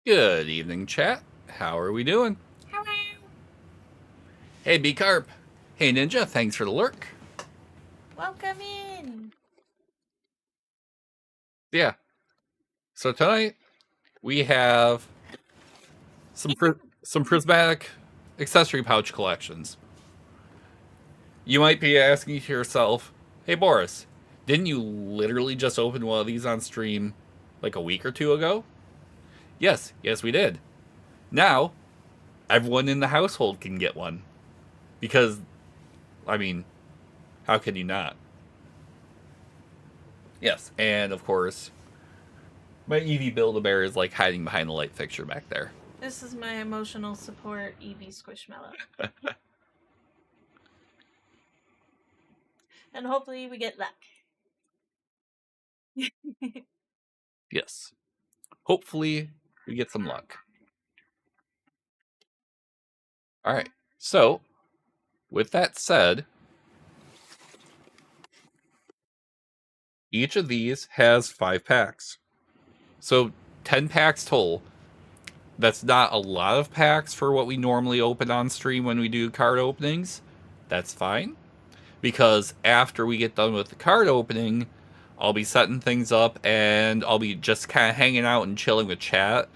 Good evening, chat. How are we doing? Hello. Hey, B Carp. Hey, Ninja. Thanks for the lurk. Welcome in. Yeah. So tonight we have some prismatic accessory pouch collections. You might be asking to yourself, "Hey, Boris, didn't you literally just open one of these on stream like a week or two ago?" Yes, we did. Now everyone in the household can get one because, I mean, how can you not? Yes, and of course, my Eevee Build-A-Bear is like hiding behind the light fixture back there. This is my emotional support Eevee Squishmallow. And hopefully we get luck. Yes. Hopefully we get some luck. All right. So, with that said, each of these has 5 packs. So, 10 packs total. That's not a lot of packs for what we normally open on stream when we do card openings. That's fine. Because after we get done with the card opening, I'll be setting things up and I'll be just kind of hanging out and chilling with chat.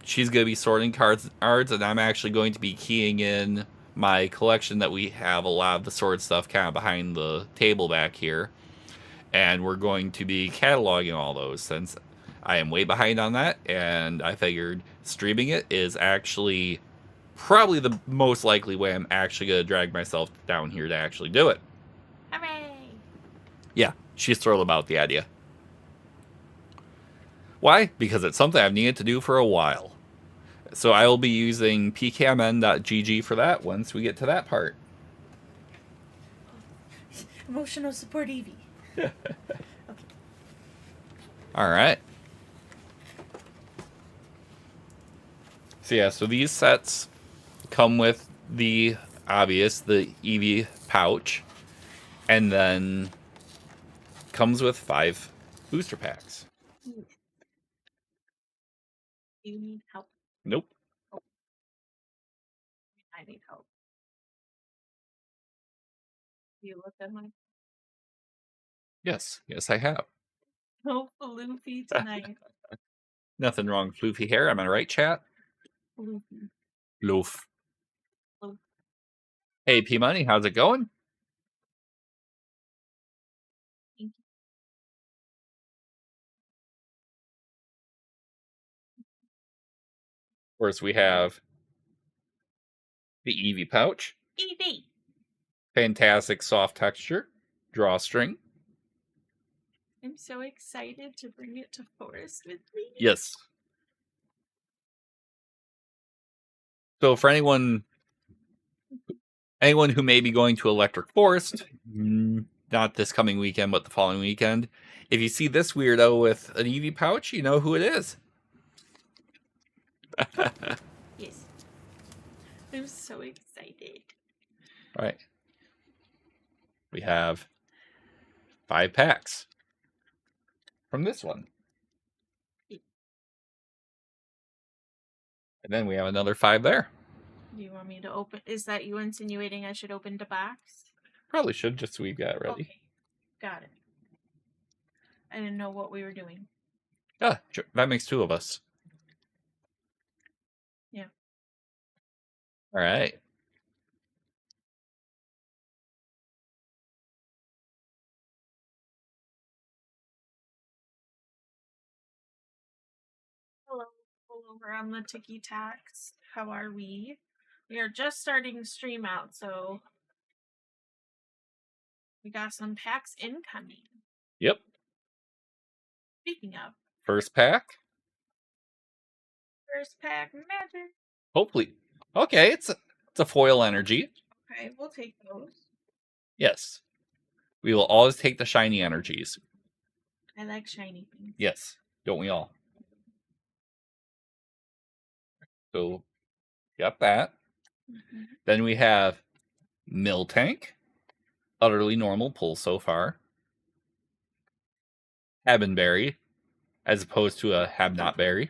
She's going to be sorting cards, and I'm actually going to be keying in my collection that we have a lot of the sword stuff kind of behind the table back here. And we're going to be cataloging all those since I am way behind on that. And I figured streaming it is actually probably the most likely way I'm actually going to drag myself down here to actually do it. Hooray! Yeah, she's thrilled about the idea. Why? Because it's something I've needed to do for a while. So I will be using pkmn.gg for that once we get to that part. Emotional support Eevee. Okay. All right. So yeah, so these sets come with the obvious, the Eevee pouch, and then comes with 5 booster packs. Do you need help? Nope. Oh. I need help. You look at my... Yes, I have. No floofy tonight. Nothing wrong with floofy hair. Am I right, chat? Floofy. Loof. Loof. Hey, P Money, how's it going? Thank you. Of course, we have the Eevee pouch. Eevee! Fantastic soft texture. Drawstring. I'm so excited to bring it to Forest with me. Yes. So for anyone who may be going to Electric Forest, not this coming weekend, but the following weekend, if you see this weirdo with an Eevee pouch, you know who it is. Yes. I'm so excited. All right. We have 5 packs from this one. And then we have another 5 there. Do you want me to open? Is that you insinuating I should open the box? Probably should, just so we've got it ready. Okay. Got it. I didn't know what we were doing. Ah, sure. That makes 2 of us. Yeah. All right. Hello, over on the Tiki Tax. How are we? We are just starting to stream out, so we got some packs incoming. Yep. Speaking of, First pack. first pack magic. Hopefully. Okay, it's a foil energy. Okay, we'll take those. Yes. We will always take the shiny energies. I like shiny things. Yes. Don't we all? So, got that. Mm-hmm. Then we have Miltank. Utterly normal pull so far. Habbenberry, as opposed to a Habnotberry.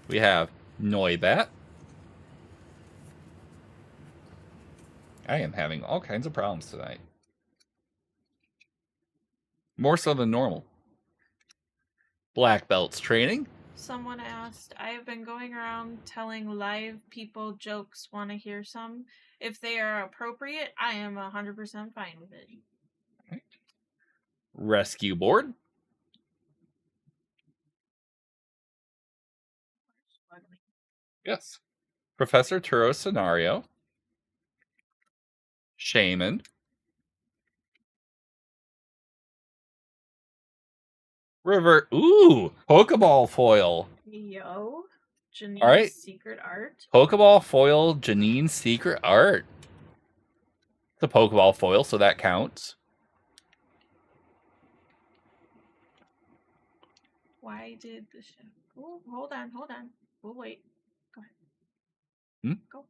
We have Noibat. I am having all kinds of problems tonight. More so than normal. Black Belts training. Someone asked, I have been going around telling live people jokes. Want to hear some? If they are appropriate, I am 100% fine with it. Right. Rescue Board. Yes. Professor Turo's Scenario. Shaman. River. Ooh, Pokeball foil. Yo, Janine's All right. Secret Art. Pokeball foil, Janine's Secret Art. It's a Pokeball foil, so that counts. Why did the chef? Oh, hold on. We'll wait. Go ahead. Go.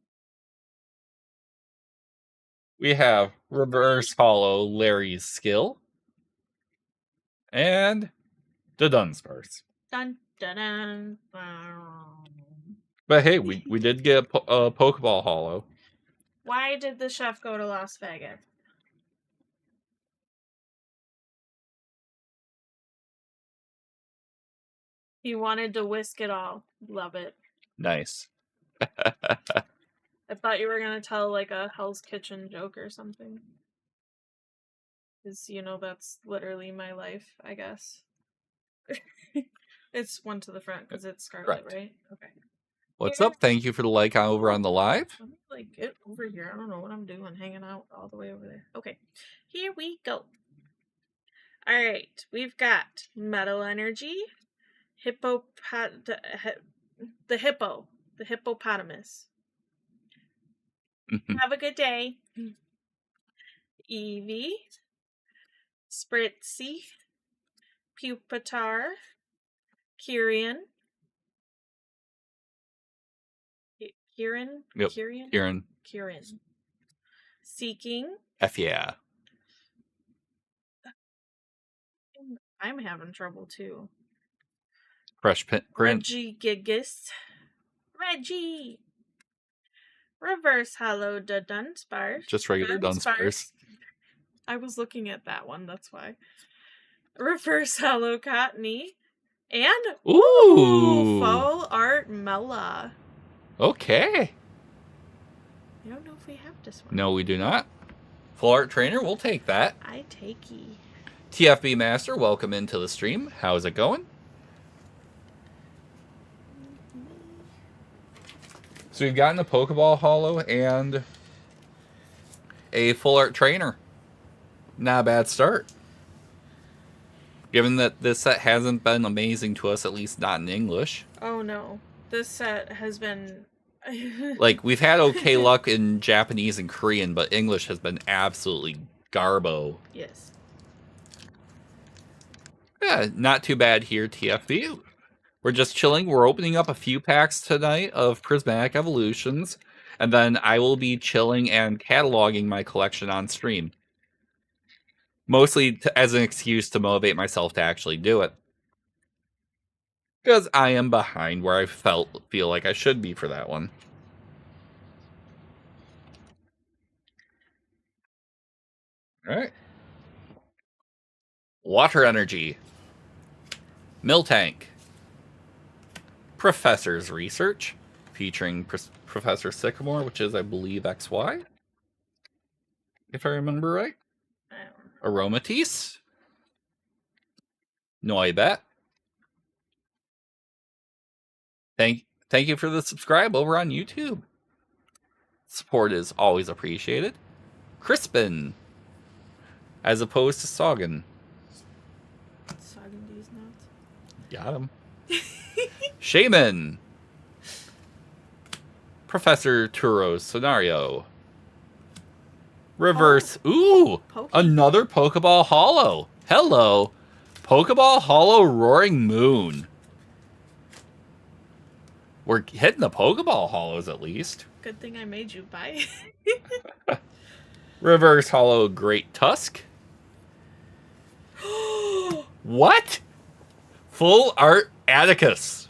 We have Reverse Hollow Larry's Skill. And the Dunsparce. Dun dun dun. But hey, we did get a Pokeball Hollow. Why did the chef go to Las Vegas? He wanted to whisk it all. Love it. Nice. I thought you were going to tell like a Hell's Kitchen joke or something. Because, that's literally my life, I guess. It's one to the front because it's Scarlet, right? Okay. What's up? Thank you for the like over on the live. Let me get over here. I don't know what I'm doing, hanging out all the way over there. Okay, here we go. All right, we've got Metal Energy, the hippopotamus. Have a good day. Eevee, Spritzy, Pupitar, Kyrian. Kieran? Yep. Kieran. Seeking. F yeah. I'm having trouble too. Fresh print. Regigigas. Reggie. Reverse Hollow Dunsparce. Just regular Dunsparce. I was looking at that one, that's why. Reverse Hollow Cottony. And Full Art Mela. Okay. I don't know if we have this one. No, we do not. Full Art Trainer, we'll take that. I take ye. TFB Master, welcome into the stream. How's it going? So we've gotten a Pokeball Hollow and a Full Art Trainer. Not a bad start. Given that this set hasn't been amazing to us, at least not in English. Oh no. This set has been... like, we've had okay luck in Japanese and Korean, but English has been absolutely garbo. Yes. Yeah, not too bad here, TFB. We're just chilling. We're opening up a few packs tonight of Prismatic Evolutions, and then I will be chilling and cataloging my collection on stream. Mostly as an excuse to motivate myself to actually do it. Because I am behind where I feel like I should be for that one. Alright. Water Energy. Miltank. Professor's Research. Featuring Professor Sycamore, which is, I believe, XY. If I remember right. Aromatisse. Noibat. Thank you for the subscribe over on YouTube. Support is always appreciated. Crispin. As opposed to Soggin. Soggin these nuts. Got him. Shaman. Professor Turo's Scenario. Reverse. Another Pokeball Hollow. Hello. Pokeball Hollow Roaring Moon. We're hitting the Pokeball Hollows at least. Good thing I made you buy it. Reverse Hollow Great Tusk. What? Full Art Atticus.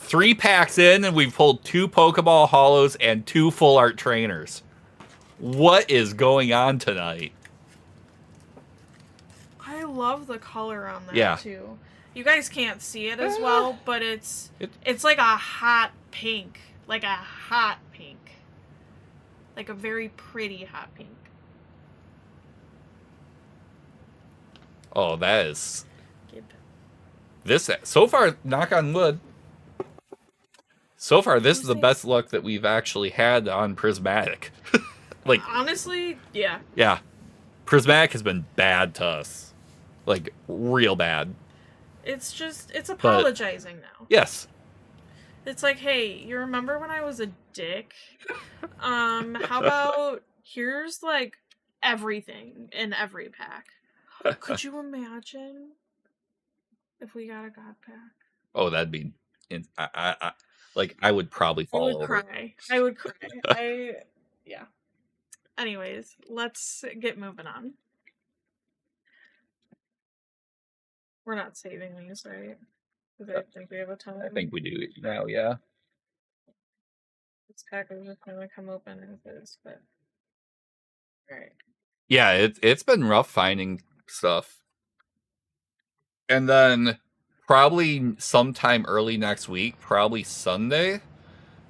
3 packs in, and we've pulled 2 Pokeball Hollows and 2 Full Art Trainers. What is going on tonight? I love the color on that, Yeah. too. You guys can't see it as well, but it's like a hot pink. Like a hot pink. Like a very pretty hot pink. Oh, that is... This, so far, knock on wood, so far, this is the best luck that we've actually had on Prismatic. Like, honestly, yeah. Yeah. Prismatic has been bad to us. Like, real bad. It's just, it's apologizing now. Yes. It's like, hey, you remember when I was a dick? How about, here's, like, everything in every pack. Could you imagine if we got a God pack? Oh, that'd be... I would probably fall over. I would cry. Yeah. Anyways, let's get moving on. We're not saving these, right? Because I think we have a ton. I think we do now, yeah. This pack is just going to come open as is, but... Alright. Yeah, it's been rough finding stuff. And then probably sometime early next week, probably Sunday,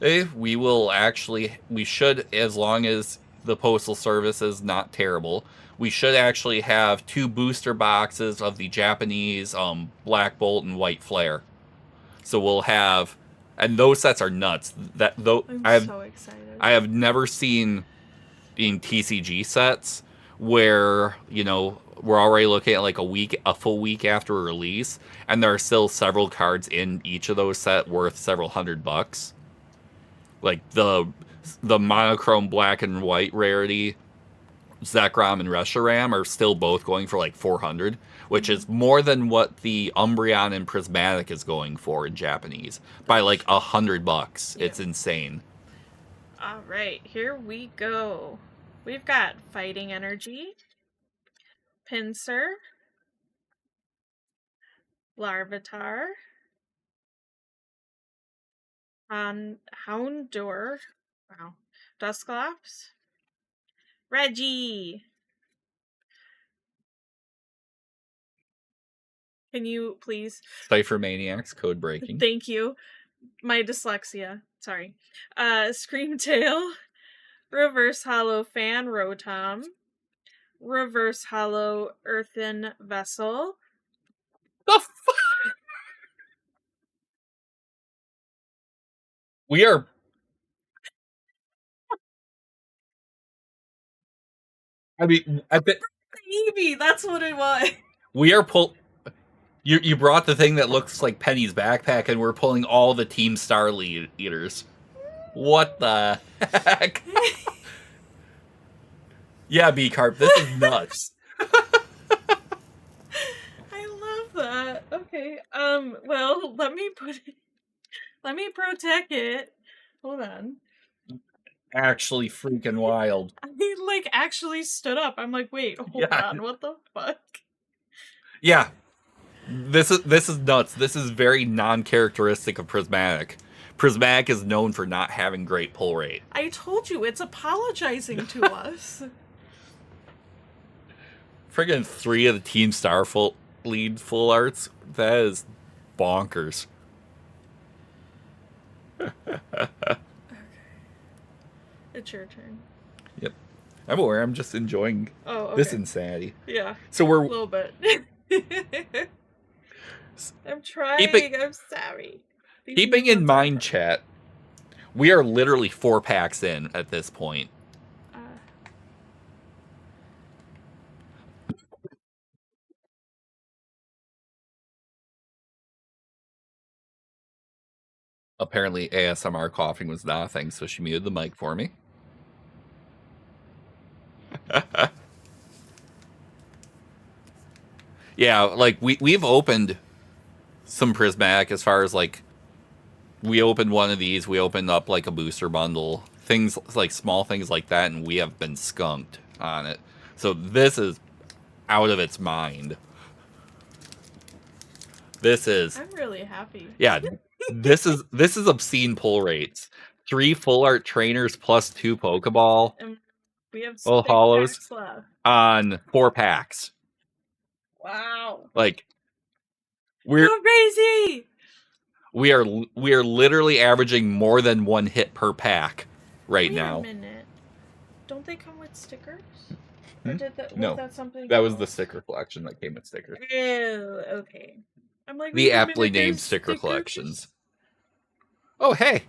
we should, as long as the Postal Service is not terrible, we should actually have 2 booster boxes of the Japanese Black Bolt and White Flare. So we'll have, and those sets are nuts. I'm so excited. I have never seen in TCG sets where, you know, we're already looking at like a full week after release, and there are still several cards in each of those sets worth several $100. Like the monochrome black and white rarity, Zekrom and Reshiram are still both going for like 400, which is more than what the Umbreon and Prismatic is going for in Japanese by like $100. It's insane. All right, here we go. We've got Fighting Energy, Pinsir, Larvitar, Houndour, wow, Dusclops, Reggie. Can you please? Cypher Maniacs, code breaking. Thank you. My dyslexia. Sorry. Screamtail, Reverse Hollow Fan Rotom, Reverse Hollow Earthen Vessel. The fuck? We are... I mean, I bet... Eevee, that's what it was. We are You brought the thing that looks like Penny's backpack, and we're pulling all the Team Star leaders. What the heck? Yeah, B-Carp, this is nuts. I love that. Okay. Well, let me protect it. Hold on. Actually freaking wild. I like actually stood up. I'm like, wait, hold on, what the fuck? Yeah. This is nuts. This is very non-characteristic of Prismatic. Prismatic is known for not having great pull rate. I told you, it's apologizing to us. Friggin' 3 of the Team Star lead full arts. That is bonkers. Okay. It's your turn. Yep. I'm aware. I'm just enjoying this insanity. Yeah. So we're... A little bit. I'm trying. I'm sorry. Keeping in mind, chat, we are literally 4 packs in at this point. Apparently ASMR coughing was not a thing, so she muted the mic for me. Yeah, like we've opened some Prismatic as far as like we opened one of these, we opened up like a booster bundle, things like small things like that, and we have been skunked on it. So this is out of its mind. This is... I'm really happy. Yeah, This is obscene pull rates. 3 full art trainers plus 2 Pokeball. And we have Well, 6 hollows packs left. on 4 packs. Wow. Like we're Go crazy! we are literally averaging more than 1 hit per pack right Wait now. a minute. Don't they come with stickers? Or Hmm? did that was No. that something That else? was the sticker collection that came with stickers. Ew, okay. I'm like, The wait a aptly minute, named there's sticker stickers? collections. Oh, hey.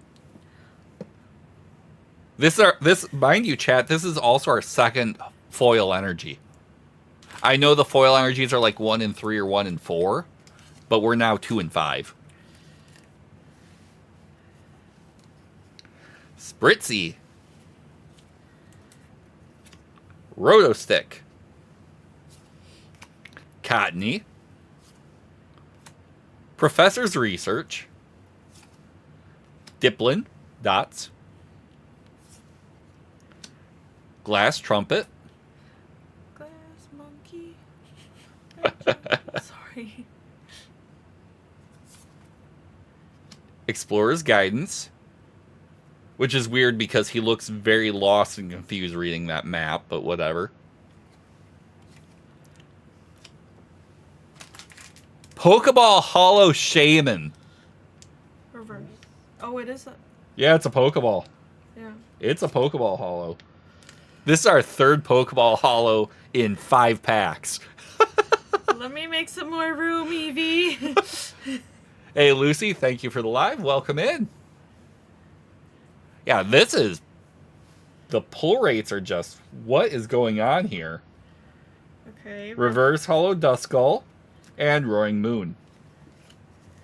This mind you, chat, this is also our second foil energy. I know the foil energies are like 1 in 3 or 1 in 4, but we're now 2 in 5. Spritzy. Rotostick. Cottony. Professor's Research. Diplin. Dots. Glass Trumpet. Glass monkey. Sorry. Explorer's Guidance. Which is weird because he looks very lost and confused reading that map, but whatever. Pokeball Hollow Shaman. Reverse. Oh, it is a... Yeah, it's a Pokeball. Yeah. It's a Pokeball Hollow. This is our third Pokeball Hollow in 5 packs. Let me make some more room, Eevee. Hey, Lucy, thank you for the live. Welcome in. Yeah, this is... The pull rates are just... What is going on here? Okay. Reverse Hollow Duskull and Roaring Moon.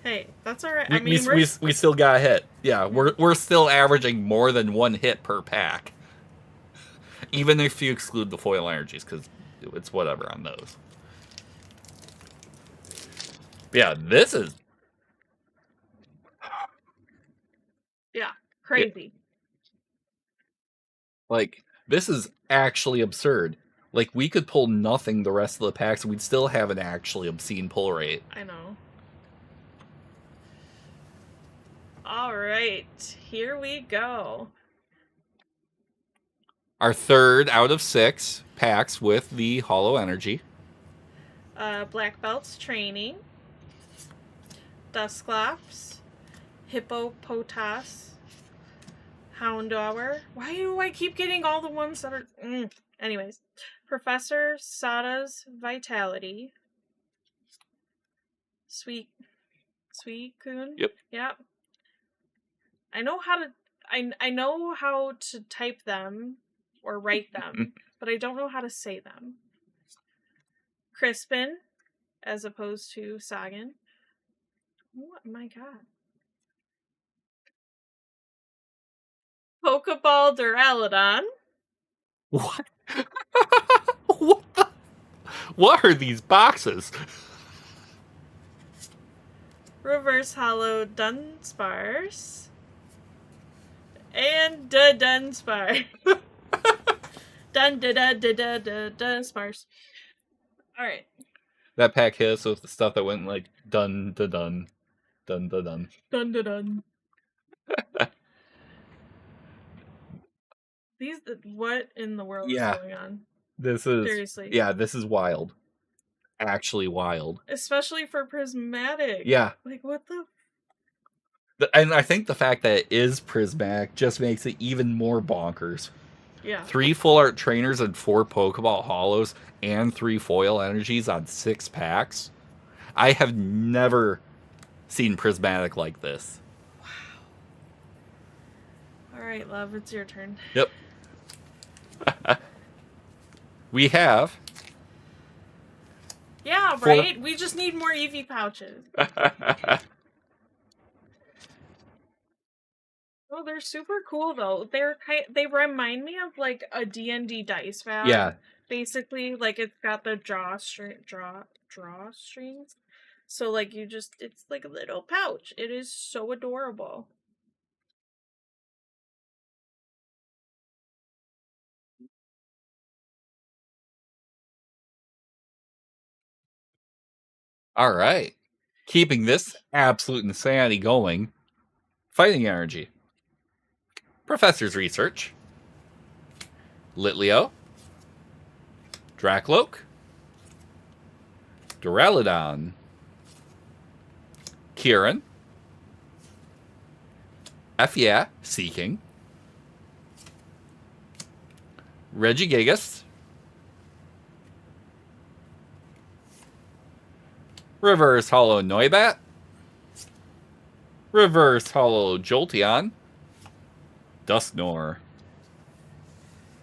Hey, that's alright. We, I mean, we still got a hit. Yeah, we're still averaging more than 1 hit per pack. Even if you exclude the foil energies, because it's whatever on those. Yeah, this is... Yeah, crazy. Like, this is actually absurd. Like, we could pull nothing the rest of the packs, and we'd still have an actually obscene pull rate. I know. Alright, here we go. Our third out of 6 packs with the Hollow Energy. Black Belts Training. Dusclops. Hippopotas. Houndour. Why do I keep getting all the ones that are... Anyways. Professor Sada's Vitality. Sweet Coon. Yep. Yep. I know how to... I know how to type them or write them, but I don't know how to say them. Crispin, as opposed to Sagan. Oh my god. Pokeball Duraludon. What? What the? What are these boxes? Reverse Hollow Dunsparce. And Dunsparce. Dunsparce. Alright. That pack hit us with the stuff that went like dun da dun. Dun da dun. Dun dun dun. These, what in the world is going on? This is... Seriously. Yeah, this is wild. Actually wild. Especially for Prismatic. Yeah. Like, what the... And I think the fact that it is Prismatic just makes it even more bonkers. Yeah. 3 full art trainers and 4 Pokeball Hollows and 3 foil energies on 6 packs. I have never seen Prismatic like this. Wow. Alright, love, it's your turn. Yep. We have... Yeah, right? We just need more Eevee pouches. Oh, they're super cool though. They remind me of like a D&D dice bag. Yeah. Basically, like it's got the draw strings. So like it's like a little pouch. It is so adorable. All right. Keeping this absolute insanity going, Fighting Energy, Professor's Research, Litleo, Dracloak, Duraludon, Kieran, Effia, Seeking, Regigigas, Reverse Hollow Noibat, Reverse Hollow Jolteon, Dusknoir.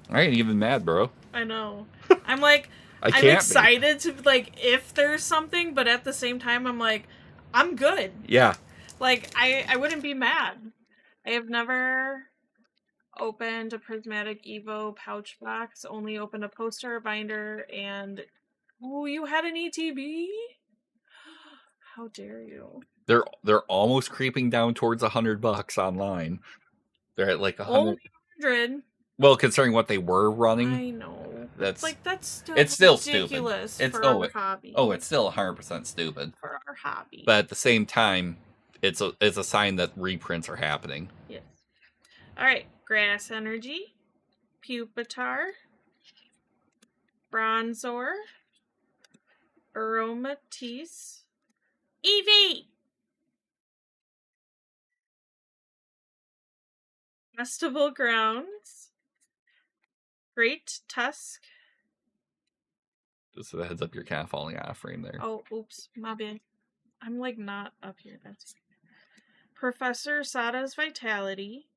I ain't even mad, bro. I know. I'm like, I'm excited to, like, if there's something, but at the same time, I'm like, I'm good. Yeah. Like, I wouldn't be mad. I have never opened a Prismatic Evo pouch box, only opened a poster, a binder, and... Oh, you had an ETB? How dare you? They're almost creeping down towards $100 online. They're at like 100. Only 100. Well, considering what they were running, I know. that's like that's still it's still ridiculous stupid. for our hobby. Oh, it's still 100% stupid for our hobby. But at the same time, it's a sign that reprints are happening. Yes. All right, Grass Energy, Pupitar, Bronzor, Aromatisse, Eevee, Festival Grounds, Great Tusk. Just a heads up, you're kind of falling out of frame there. Oh, oops, my bad. I'm like not up here. That's Professor Sada's Vitality,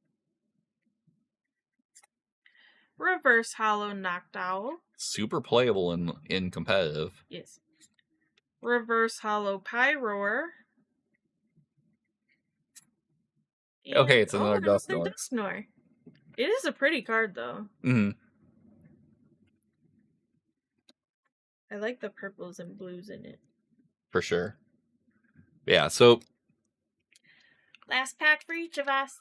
Reverse Hollow Noctowl. Super playable in competitive. Yes. Reverse Hollow Pyroar. And, okay, it's another Dusknoir. Dusknoir. It is a pretty card, though. Mm-hmm. I like the purples and blues in it. For sure. Yeah, so... Last pack for each of us.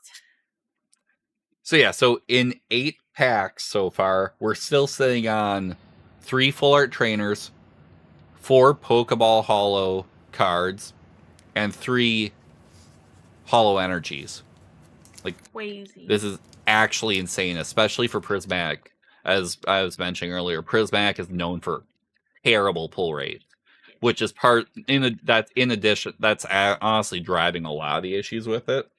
So yeah, so in 8 packs so far, we're still sitting on 3 full art trainers, 4 Pokeball Hollow cards, and 3 Hollow Energies. Like, crazy. This is actually insane, especially for Prismatic. As I was mentioning earlier, Prismatic is known for terrible pull rate, which is that's honestly driving a lot of the issues with it,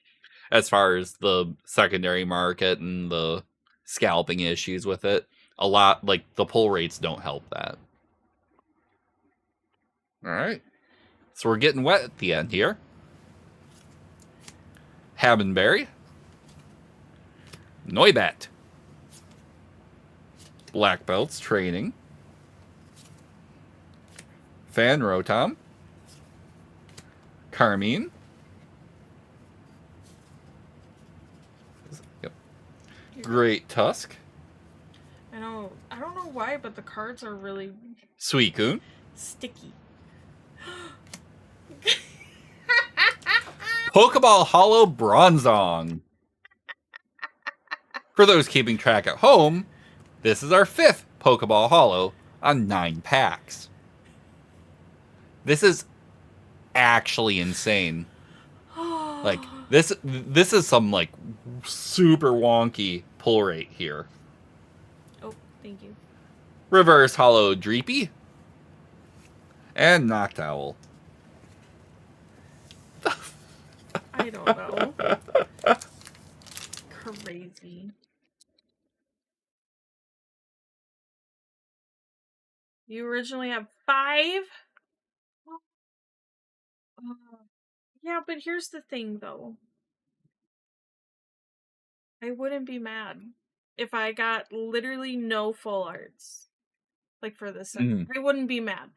as far as the secondary market and the scalping issues with it. A lot, like, the pull rates don't help that. All right, so we're getting wet at the end here. Habenberry, Noibat, Black Belts Training, Fan Rotom, Carmine, yep. Great Tusk. I know. I don't know why, but the cards are really Suicune, sticky. Pokeball Hollow Bronzong. For those keeping track at home, this is our 5th Pokeball Hollow on 9 packs. This is actually insane. Like, this is some, like, super wonky pull rate here. Oh, thank you. Reverse Hollow Dreepy and Noctowl. I don't know. Crazy. You originally have 5? Yeah, but here's the thing, though. I wouldn't be mad if I got literally no full arts. Like, for this set. I wouldn't be mad.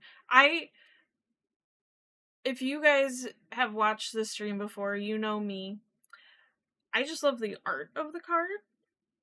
If you guys have watched the stream before, you know me. I just love the art of the card.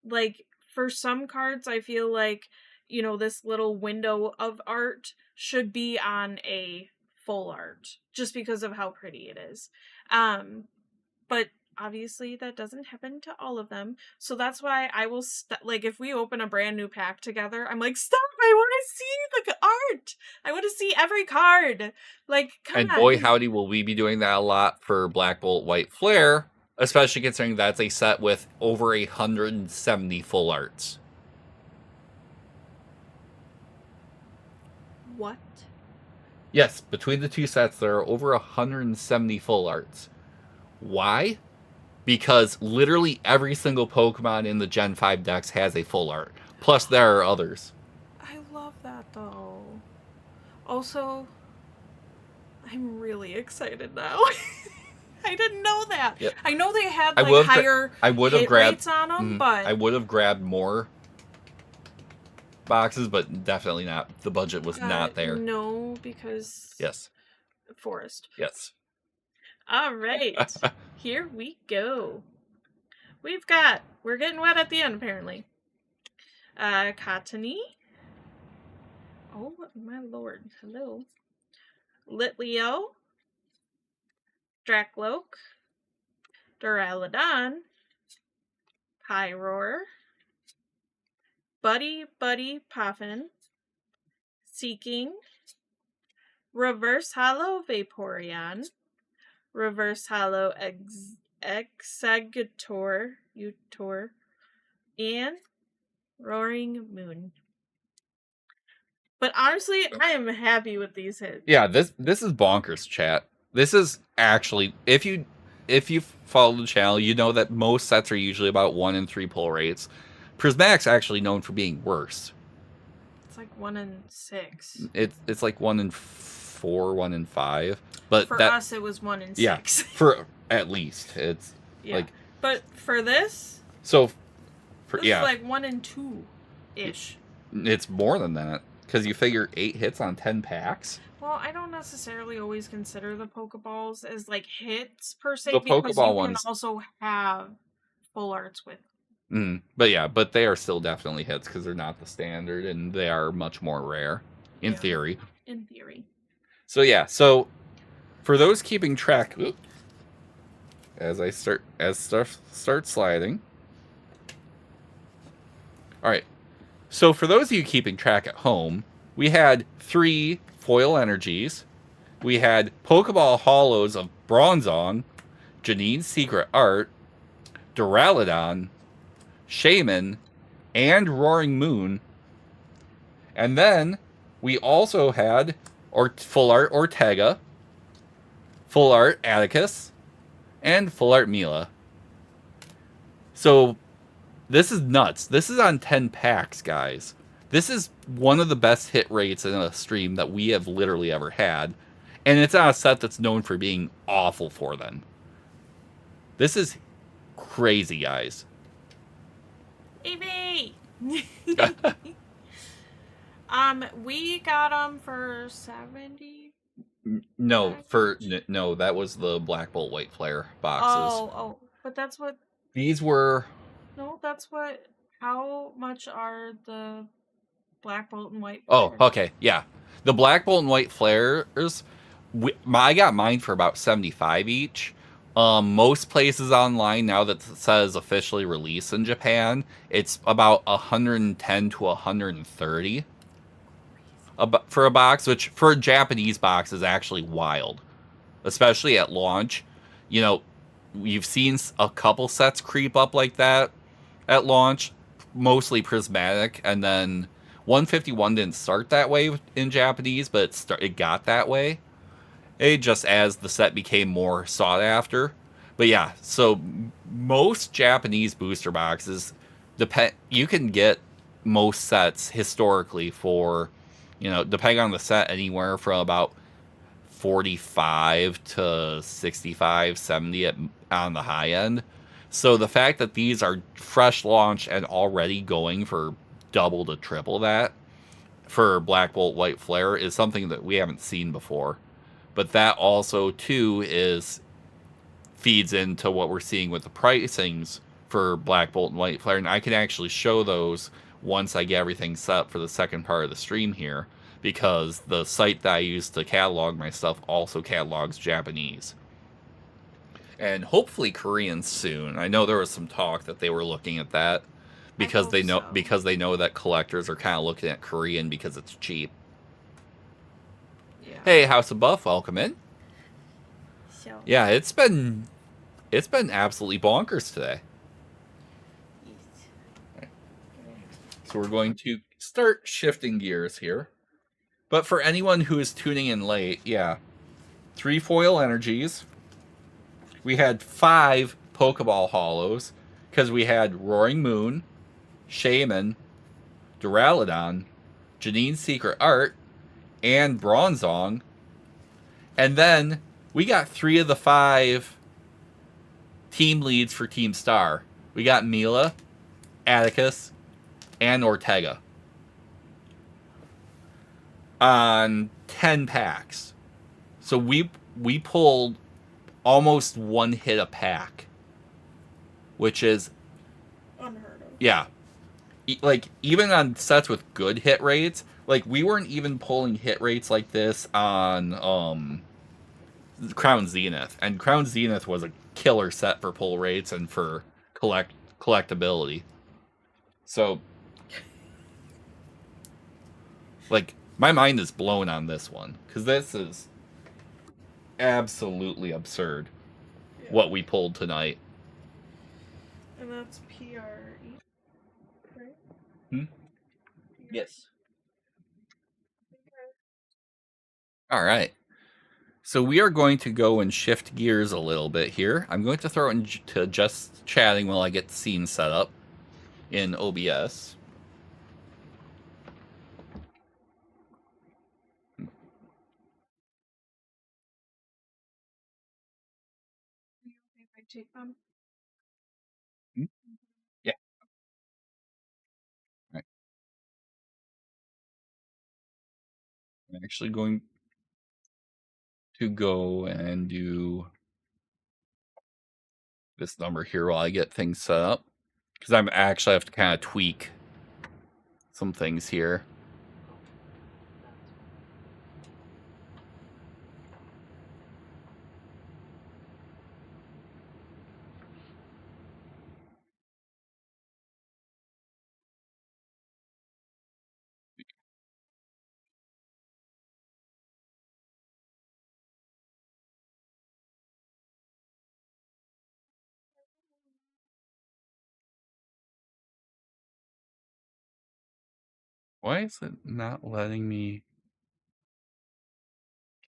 Like, for some cards, I feel like, you know, this little window of art should be on a full art, just because of how pretty it is. But obviously that doesn't happen to all of them. So that's why I will, like, if we open a brand new pack together, I'm like, stop, I want to see the art! I want to see every card. Like, come And on. boy, howdy, will we be doing that a lot for Black Bolt White Flare, especially considering that's a set with over 170 full arts. What? Yes, between the two sets, there are over 170 full arts. Why? Because literally every single Pokemon in the Gen 5 decks has a full art. Plus, there are others. I love that, though. Also, I'm really excited now. I didn't know that. Yep. I know they had like higher hit rates on them, but I would have grabbed more boxes, but definitely not. The budget was not there. No, because yes, Forest. Yes. All right, here we go. We're getting wet at the end apparently. Cottony. Oh my lord! Hello. Litleo. Dracloak, Duraludon, Pyroar, Buddy Poffin, Seeking, Reverse Hollow Vaporeon, Reverse Hollow Exeggutor, and Roaring Moon. But honestly, I am happy with these hits. Yeah, this is bonkers, chat. This is actually, if you follow the channel, you know that most sets are usually about 1 in 3 pull rates. Prismatic's actually known for being worse. It's like 1 in 6. It's like 1 in 4, 1 in 5. But for us, it was 1 in 6. Yeah, for at least it's like. But for this, so this is like 1 in 2 ish. It's more than that because you figure 8 hits on 10 packs. Well, I don't necessarily always consider the Pokeballs as like hits per se, the because Pokeball you ones can also have full arts with. But they are still definitely hits because they're not the standard and they are much more rare in theory. In theory. So for those keeping track, as stuff starts sliding. All right. So for those of you keeping track at home, we had 3 foil energies. We had Pokeball Hollows of Bronzong, Janine's Secret Art, Duraludon, Shaman, and Roaring Moon. And then we also had Full Art Ortega, Full Art Atticus, and Full Art Mila. So this is nuts. This is on 10 packs, guys. This is one of the best hit rates in a stream that we have literally ever had. And it's on a set that's known for being awful for them. This is crazy, guys. Evie! We got them for 70. No, that was the Black Bolt White Flare boxes. Oh, but that's what these were. No, that's what. How much are the Black Bolt and White Flares? Oh, okay, yeah. The Black Bolt and White Flares, I got mine for about 75 each. Most places online now that it says officially released in Japan, it's about 110 to 130 for a box, which for a Japanese box is actually wild, especially at launch. You know, you've seen a couple sets creep up like that at launch, mostly Prismatic, and then 151 didn't start that way in Japanese, but it got that way. It just as the set became more sought after. But yeah, so most Japanese booster boxes, you can get most sets historically for, depending on the set, anywhere from about 45 to 65, 70 on the high end. So the fact that these are fresh launch and already going for double to triple that for Black Bolt White Flare is something that we haven't seen before. But that also, too, feeds into what we're seeing with the pricings for Black Bolt and White Flare. And I can actually show those once I get everything set up for the second part of the stream here, because the site that I use to catalog my stuff also catalogs Japanese. And hopefully Korean soon. I know there was some talk that they were looking at that because they know that collectors are kind of looking at Korean because it's cheap. Yeah. Hey, House of Buff, welcome in. So. Yeah, it's been absolutely bonkers today. So we're going to start shifting gears here. But for anyone who is tuning in late, yeah, 3 foil energies. We had 5 Pokeball Hollows because we had Roaring Moon, Shaman, Duraludon, Janine's Secret Art, and Bronzong. And then we got 3 of the 5 team leads for Team Star. We got Mila, Atticus, and Ortega on 10 packs. So we pulled almost 1 hit a pack, which is Unheard of. yeah. Like even on sets with good hit rates, like we weren't even pulling hit rates like this on Crown Zenith, and Crown Zenith was a killer set for pull rates and for collectability. So like my mind is blown on this one because this is absolutely absurd what we pulled tonight. And that's PRE, right? Yes. All right. So we are going to go and shift gears a little bit here. I'm going to throw it into just chatting while I get the scene set up in OBS. If I take them. Yeah. Right. I'm actually going to go and do this number here while I get things set up, because I'm actually have to kind of tweak some things here. Why is it not letting me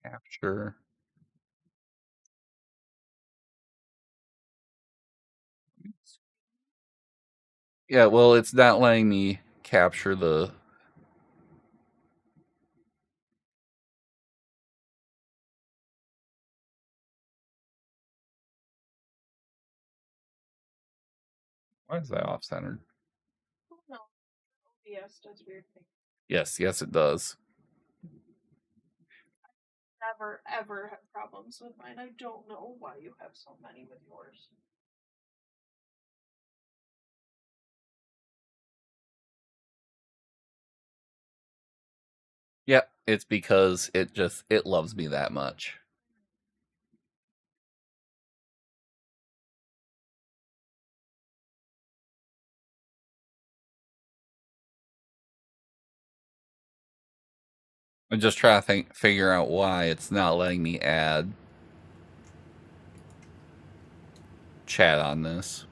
capture? Yeah, well, it's not letting me capture the. Why is that off centered? Oh no. OBS does weird things. Yes, it does. Never ever have problems with mine. I don't know why you have so many with yours. Yeah, it's because it loves me that much. I'm just trying to figure out why it's not letting me add chat on this.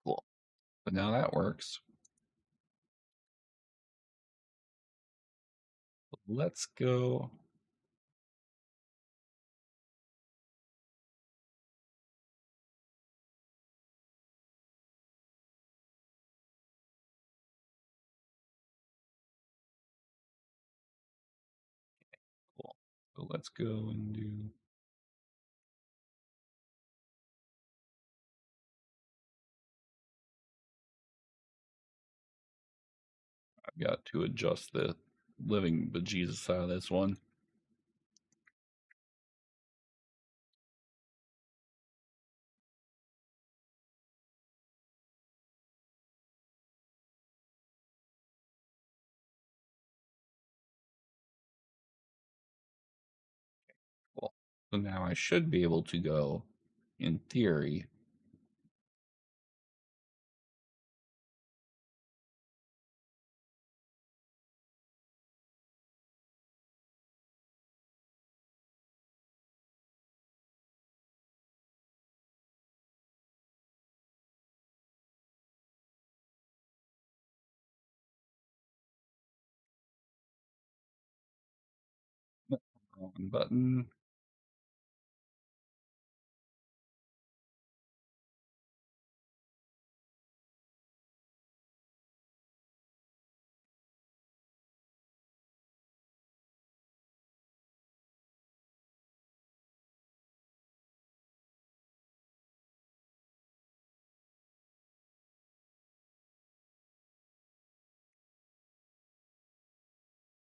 Cool. But now that works. Let's go. Cool. So let's go and do. I've got to adjust the living bejesus out of this one. So now I should be able to go, in theory. Wrong button.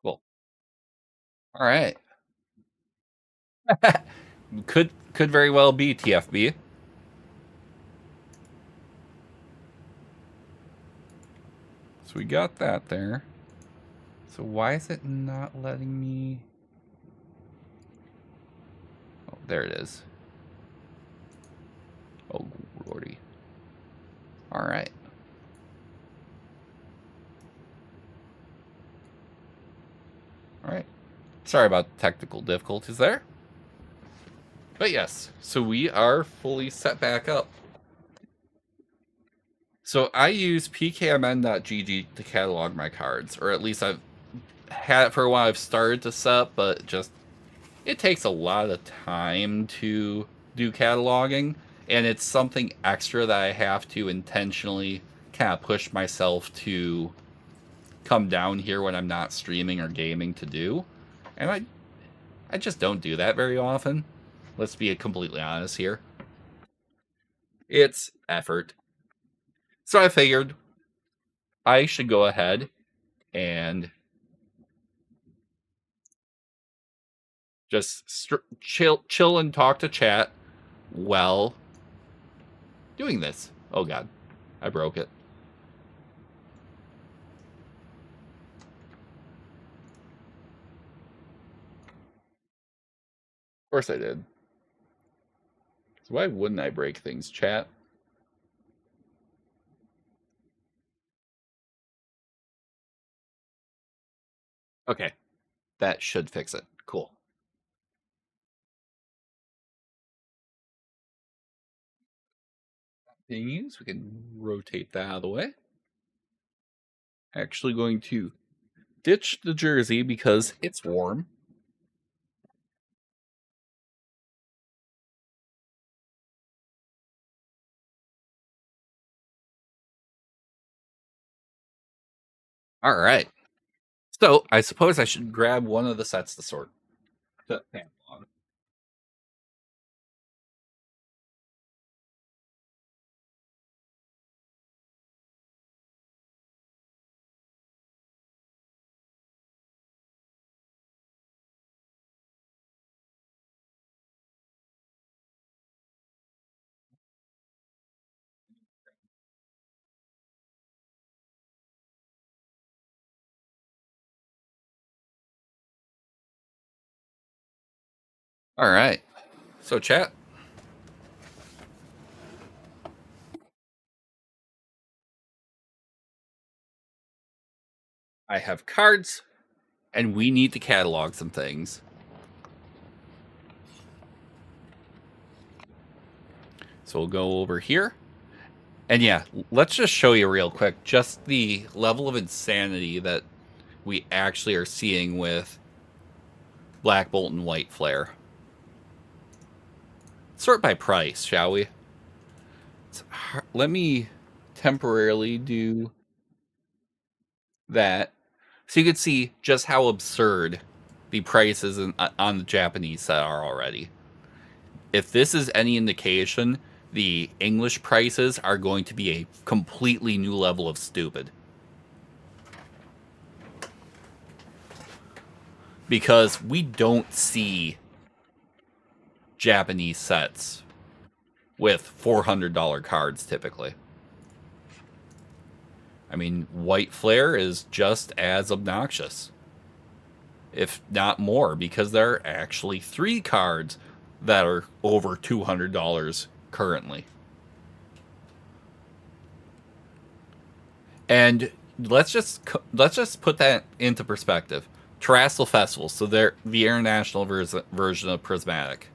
Cool. All right. Could very well be TFB. So we got that there. So why is it not letting me? Oh, there it is. Oh, lordy. All right. All right. Sorry about the technical difficulties there. But yes, so we are fully set back up. So I use pkmn.gg to catalog my cards, or at least I've had it for a while. I've started to set, but just it takes a lot of time to do cataloging, and it's something extra that I have to intentionally kind of push myself to come down here when I'm not streaming or gaming to do. And I just don't do that very often. Let's be completely honest here. It's effort. So I figured I should go ahead and just chill and talk to chat while doing this. Oh god, I broke it. Of course I did. So why wouldn't I break things, chat? Okay, that should fix it. Cool. Continues. We can rotate that out of the way. Actually going to ditch the jersey because it's warm. All right. So I suppose I should grab one of the sets to sort. All right. So chat. I have cards, and we need to catalog some things. So we'll go over here. And yeah, let's just show you real quick just the level of insanity that we actually are seeing with Black Bolt and White Flare. Sort by price, shall we? Let me temporarily do that so you can see just how absurd the prices on the Japanese set are already. If this is any indication, the English prices are going to be a completely new level of stupid. Because we don't see Japanese sets with $400 cards typically. I mean, White Flare is just as obnoxious, if not more, because there are actually 3 cards that are over $200 currently. And let's just put that into perspective. Terrestrial Festival, so they're the international version of Prismatic.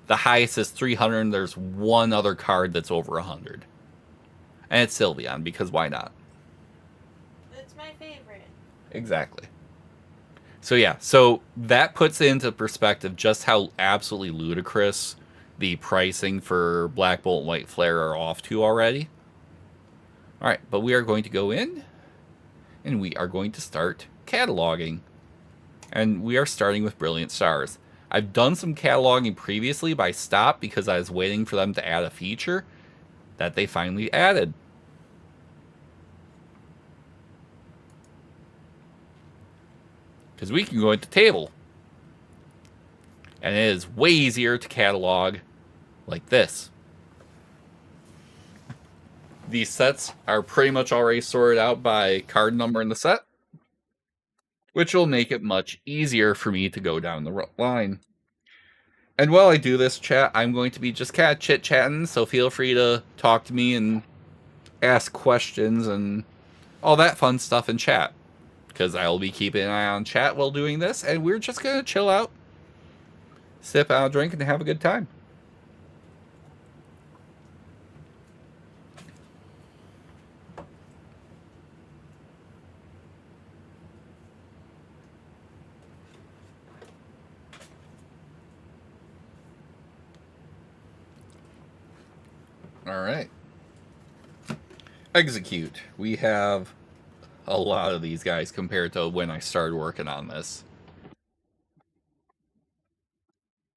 The highest is 300, and there's one other card that's over 100. And it's Sylveon, because why not? It's my favorite. Exactly. So yeah, so that puts into perspective just how absolutely ludicrous the pricing for Black Bolt and White Flare are off to already. Alright, but we are going to go in, and we are going to start cataloging. And we are starting with Brilliant Stars. I've done some cataloging previously, but I stopped because I was waiting for them to add a feature that they finally added. Because we can go into table. And it is way easier to catalog like this. These sets are pretty much already sorted out by card number in the set, which will make it much easier for me to go down the line. And while I do this, chat, I'm going to be just kind of chit-chatting, so feel free to talk to me and ask questions and all that fun stuff in chat. Because I will be keeping an eye on chat while doing this, and we're just going to chill out, sip out a drink, and have a good time. Alright. Execute. We have a lot of these guys compared to when I started working on this.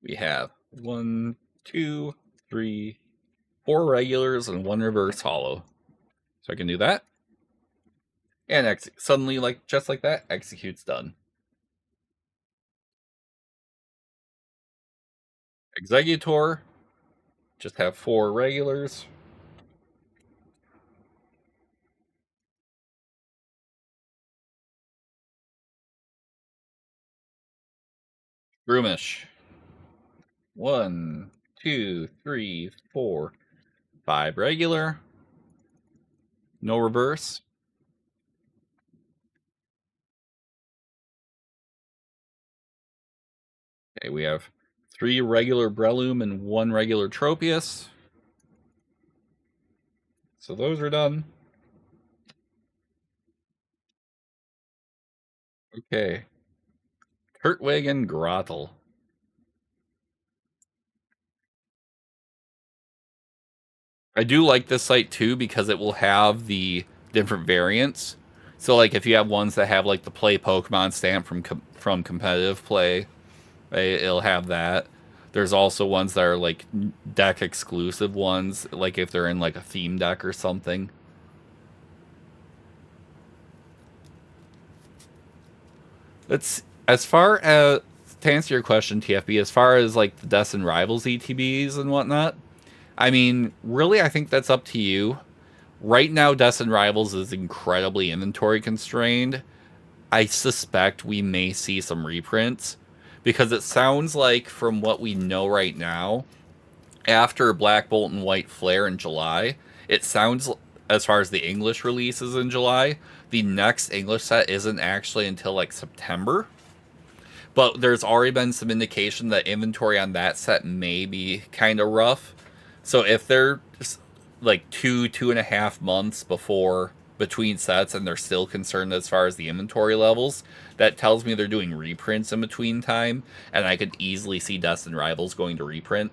We have 1, 2, 3, 4 regulars and 1 reverse holo. So I can do that. And suddenly, like just like that, execute's done. Executor. Just have 4 regulars. Groomish. 1, 2, 3, 4, 5 regular. No reverse. Okay, we have 3 regular Breloom and 1 regular Tropius. So those are done. Okay. Turtwig and Grottle. I do like this site too because it will have the different variants. So like if you have ones that have like the play Pokemon stamp from competitive play, it'll have that. There's also ones that are like deck exclusive ones, like if they're in like a theme deck or something. That's as far as to answer your question, TFB, as far as like the Destined Rivals ETBs and whatnot, I mean, really, I think that's up to you. Right now, Destined Rivals is incredibly inventory constrained. I suspect we may see some reprints because it sounds like, from what we know right now, after Black Bolt and White Flare in July, it sounds, as far as the English releases in July, the next English set isn't actually until like September. But there's already been some indication that inventory on that set may be kind of rough. So if they're like 2.5 months between sets and they're still concerned as far as the inventory levels, that tells me they're doing reprints in between time, and I could easily see Destined Rivals going to reprint.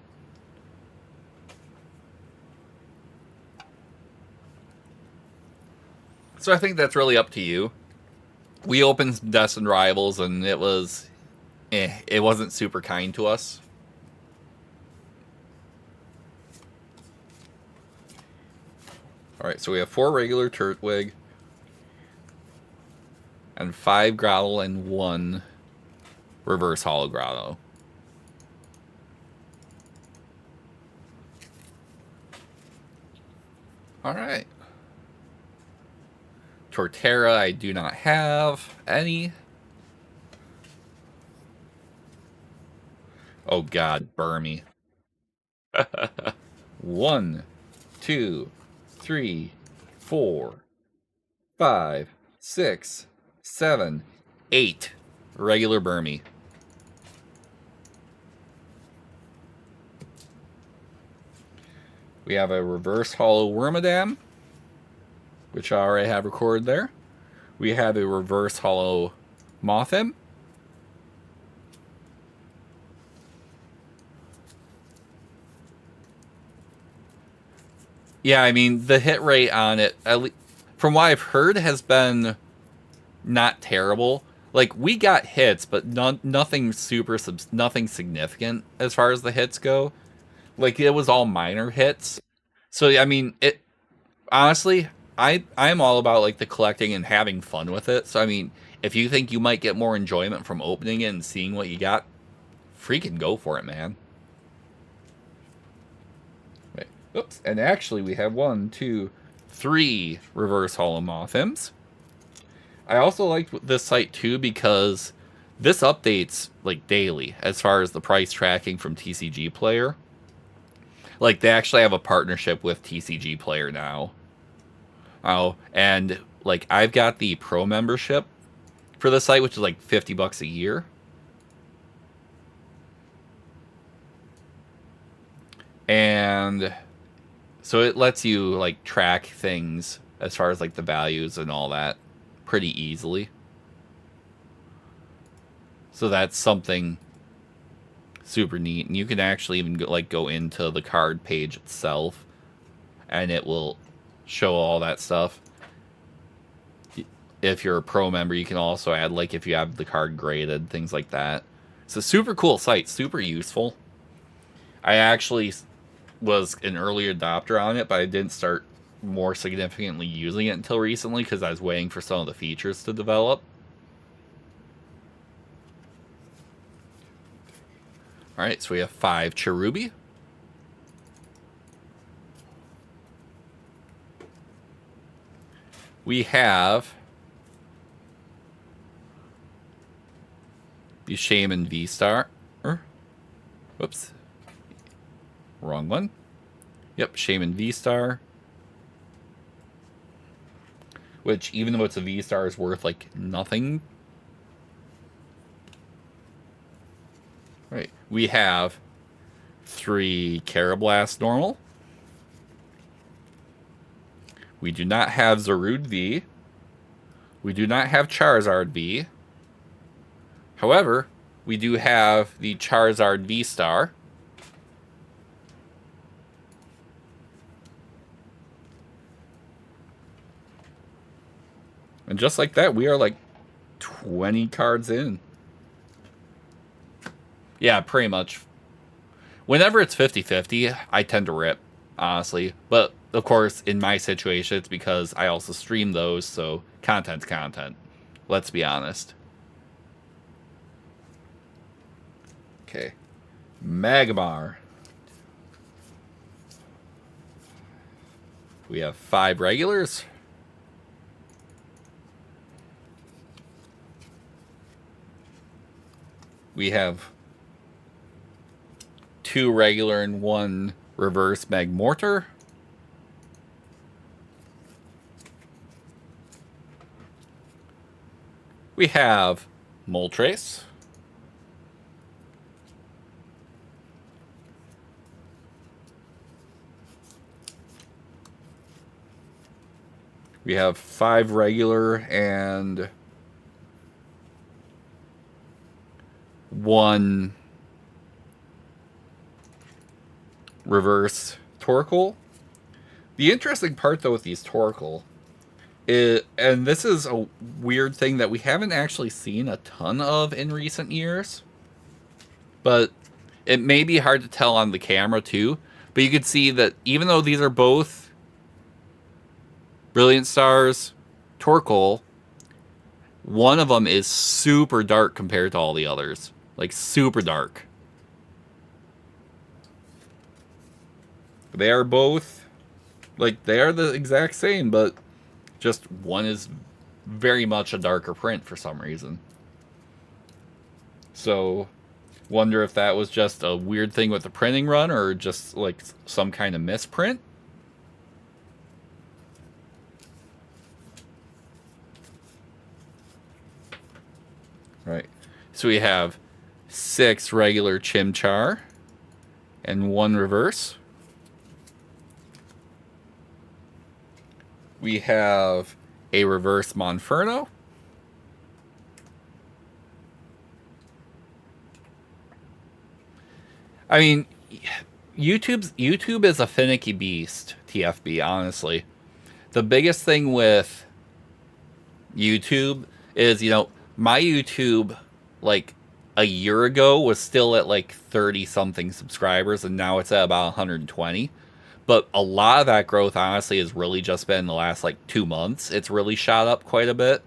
So I think that's really up to you. We opened Destined Rivals and it wasn't super kind to us. Alright, so we have 4 regular Turtwig, and 5 Groudle and 1 reverse holo Groudle. Alright. Torterra, I do not have any. Oh god, Burmy. 1, 2, 3, 4, 5, 6, 7, 8 regular Burmy. We have a reverse hollow Wormadam, which I already have recorded there. We have a reverse hollow Mothim. Yeah, I mean, the hit rate on it, at least, from what I've heard, has been not terrible. Like, we got hits, but nothing nothing significant as far as the hits go. Like, it was all minor hits. So, I mean, it honestly, I'm all about, like, the collecting and having fun with it. So, I mean, if you think you might get more enjoyment from opening it and seeing what you got, freaking go for it, man. Wait, oops. And actually, we have 1, 2, 3 reverse hollow Mothims. I also like this site too because this updates like daily as far as the price tracking from TCG Player. Like, they actually have a partnership with TCG Player now. Oh, and like, I've got the pro membership for the site, which is like $50 a year. And so it lets you like track things as far as like the values and all that pretty easily. So that's something super neat. And you can actually even go into the card page itself and it will show all that stuff. If you're a pro member, you can also add, like, if you have the card graded, things like that. It's a super cool site, super useful. I actually was an early adopter on it, but I didn't start more significantly using it until recently because I was waiting for some of the features to develop. Alright, so we have 5 Cherubi. We have the Shaman V-Star. Whoops. Wrong one. Yep, Shaman V-Star. Which, even though it's a V-Star, is worth, like, nothing. Right. We have 3 Carablast normal. We do not have Zarude V. We do not have Charizard V. However, we do have the Charizard V-Star. And just like that, we are like 20 cards in. Yeah, pretty much. Whenever it's 50-50, I tend to rip, honestly. But, of course, in my situation, it's because I also stream those, so content's content. Let's be honest. Okay. Magmar. We have 5 regulars. We have 2 regular and 1 reverse Magmortar. We have Moltres. We have 5 regular and 1 reverse Torkoal. The interesting part, though, with these Torkoal is, and this is a weird thing that we haven't actually seen a ton of in recent years, but it may be hard to tell on the camera, too. But you can see that even though these are both Brilliant Stars Torkoal, one of them is super dark compared to all the others. Like, super dark. They are both, like, they are the exact same, but just one is very much a darker print for some reason. So, Wonder if that was just a weird thing with the printing run or just like some kind of misprint. Right. So we have 6 regular Chimchar and 1 reverse. We have a reverse Monferno. I mean, YouTube is a finicky beast, TFB, honestly. The biggest thing with YouTube is, my YouTube, like, a year ago was still at, like, 30-something subscribers, and now it's at about 120. But a lot of that growth, honestly, has really just been the last, like, 2 months. It's really shot up quite a bit.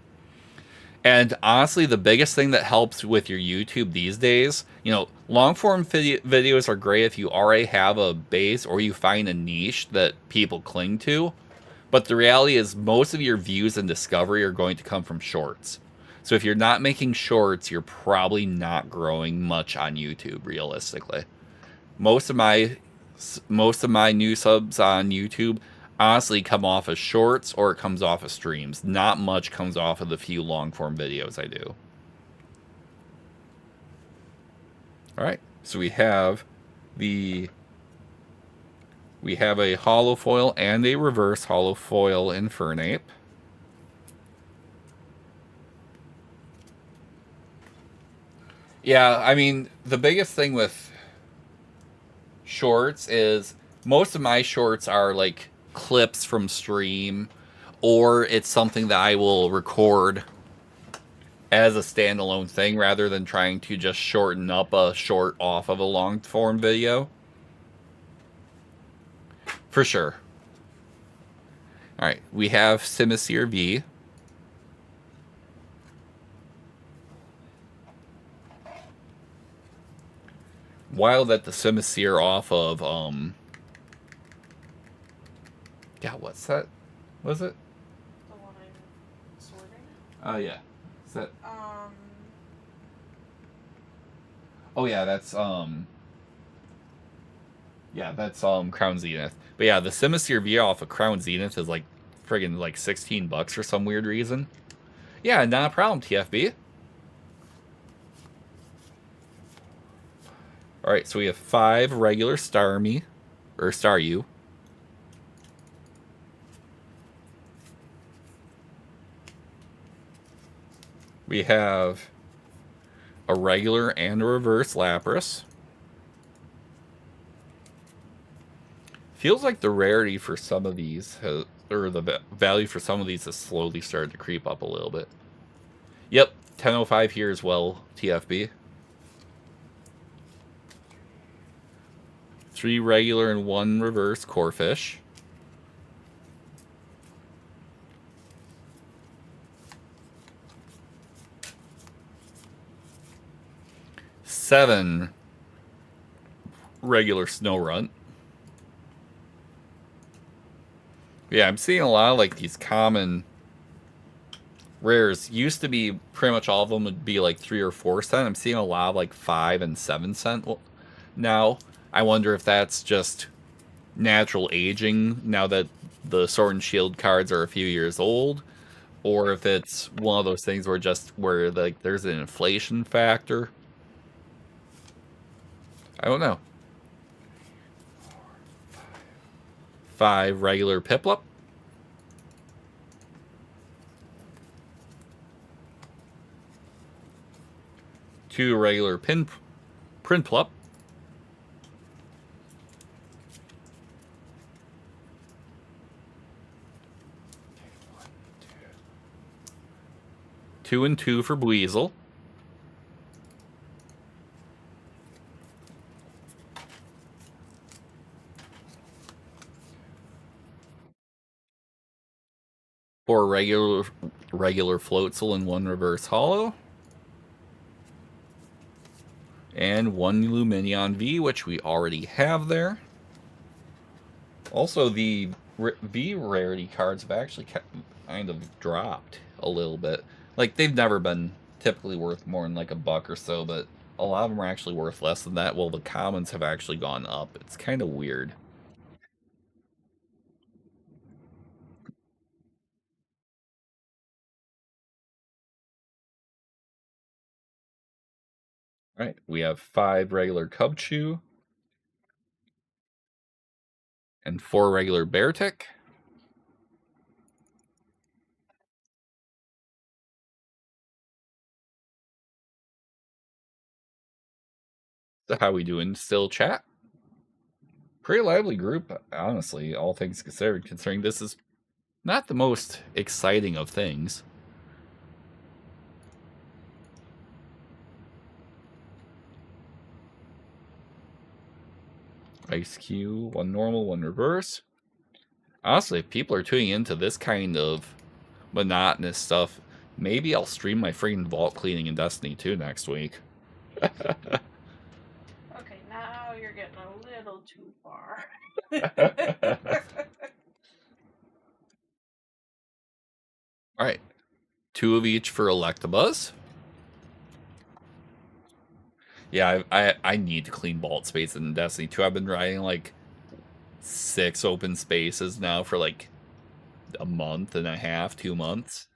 And honestly, the biggest thing that helps with your YouTube these days, long form videos are great if you already have a base or you find a niche that people cling to. But the reality is most of your views and discovery are going to come from shorts. So if you're not making shorts, you're probably not growing much on YouTube, realistically. Most of my new subs on YouTube honestly come off of shorts or it comes off of streams. Not much comes off of the few long form videos I do. All right, so we have a hollow foil and a reverse hollow foil Infernape. Yeah, I mean, the biggest thing with shorts is most of my shorts are like clips from stream, or it's something that I will record as a standalone thing rather than trying to just shorten up a short off of a long form video. For sure. Alright, we have Simisear V. Wild that the Simisear off of, yeah, what's that? Was it? The one I'm sorting? Oh, yeah. Is that... Oh, yeah, that's, yeah, that's, Crown Zenith. But yeah, the Simisear V off of Crown Zenith is, like, friggin', like, $16 for some weird reason. Yeah, not a problem, TFB. Alright, so we have 5 regular Starmie, or Staryu. We have a regular and a reverse Lapras. Feels like the rarity for some of these, or the value for some of these has slowly started to creep up a little bit. Yep, 10.05 here as well, TFB. 3 regular and 1 reverse Corphish. Seven regular Snorunt. Yeah, I'm seeing a lot of like these common rares. Used to be pretty much all of them would be like 3 or 4 cent. I'm seeing a lot of like 5 and 7 cent now. I wonder if that's just natural aging now that the Sword and Shield cards are a few years old, or if it's one of those things where like there's an inflation factor. I don't know. 5 regular Piplup. 2 regular Prinplup. 2 and 2 for Buizel. Four regular Floatzel and 1 reverse hollow. And 1 Lumineon V, which we already have there. Also, the V rarity cards have actually kind of dropped a little bit. Like, they've never been typically worth more than like $1 or so, but a lot of them are actually worth less than that. Well, the commons have actually gone up. It's kind of weird. All right, we have 5 regular Cubchoo and 4 regular Beartic. So how we doing still, chat? Pretty lively group, honestly, all things considered, considering this is not the most exciting of things. Ice Cube, 1 normal, 1 reverse. Honestly, if people are tuning into this kind of monotonous stuff, maybe I'll stream my freaking vault cleaning in Destiny 2 next week. Okay, now you're getting a little too far. Alright. 2 of each for Electabuzz. Yeah, I need to clean vault space in Destiny 2. I've been riding like 6 open spaces now for like a month and a half, 2 months.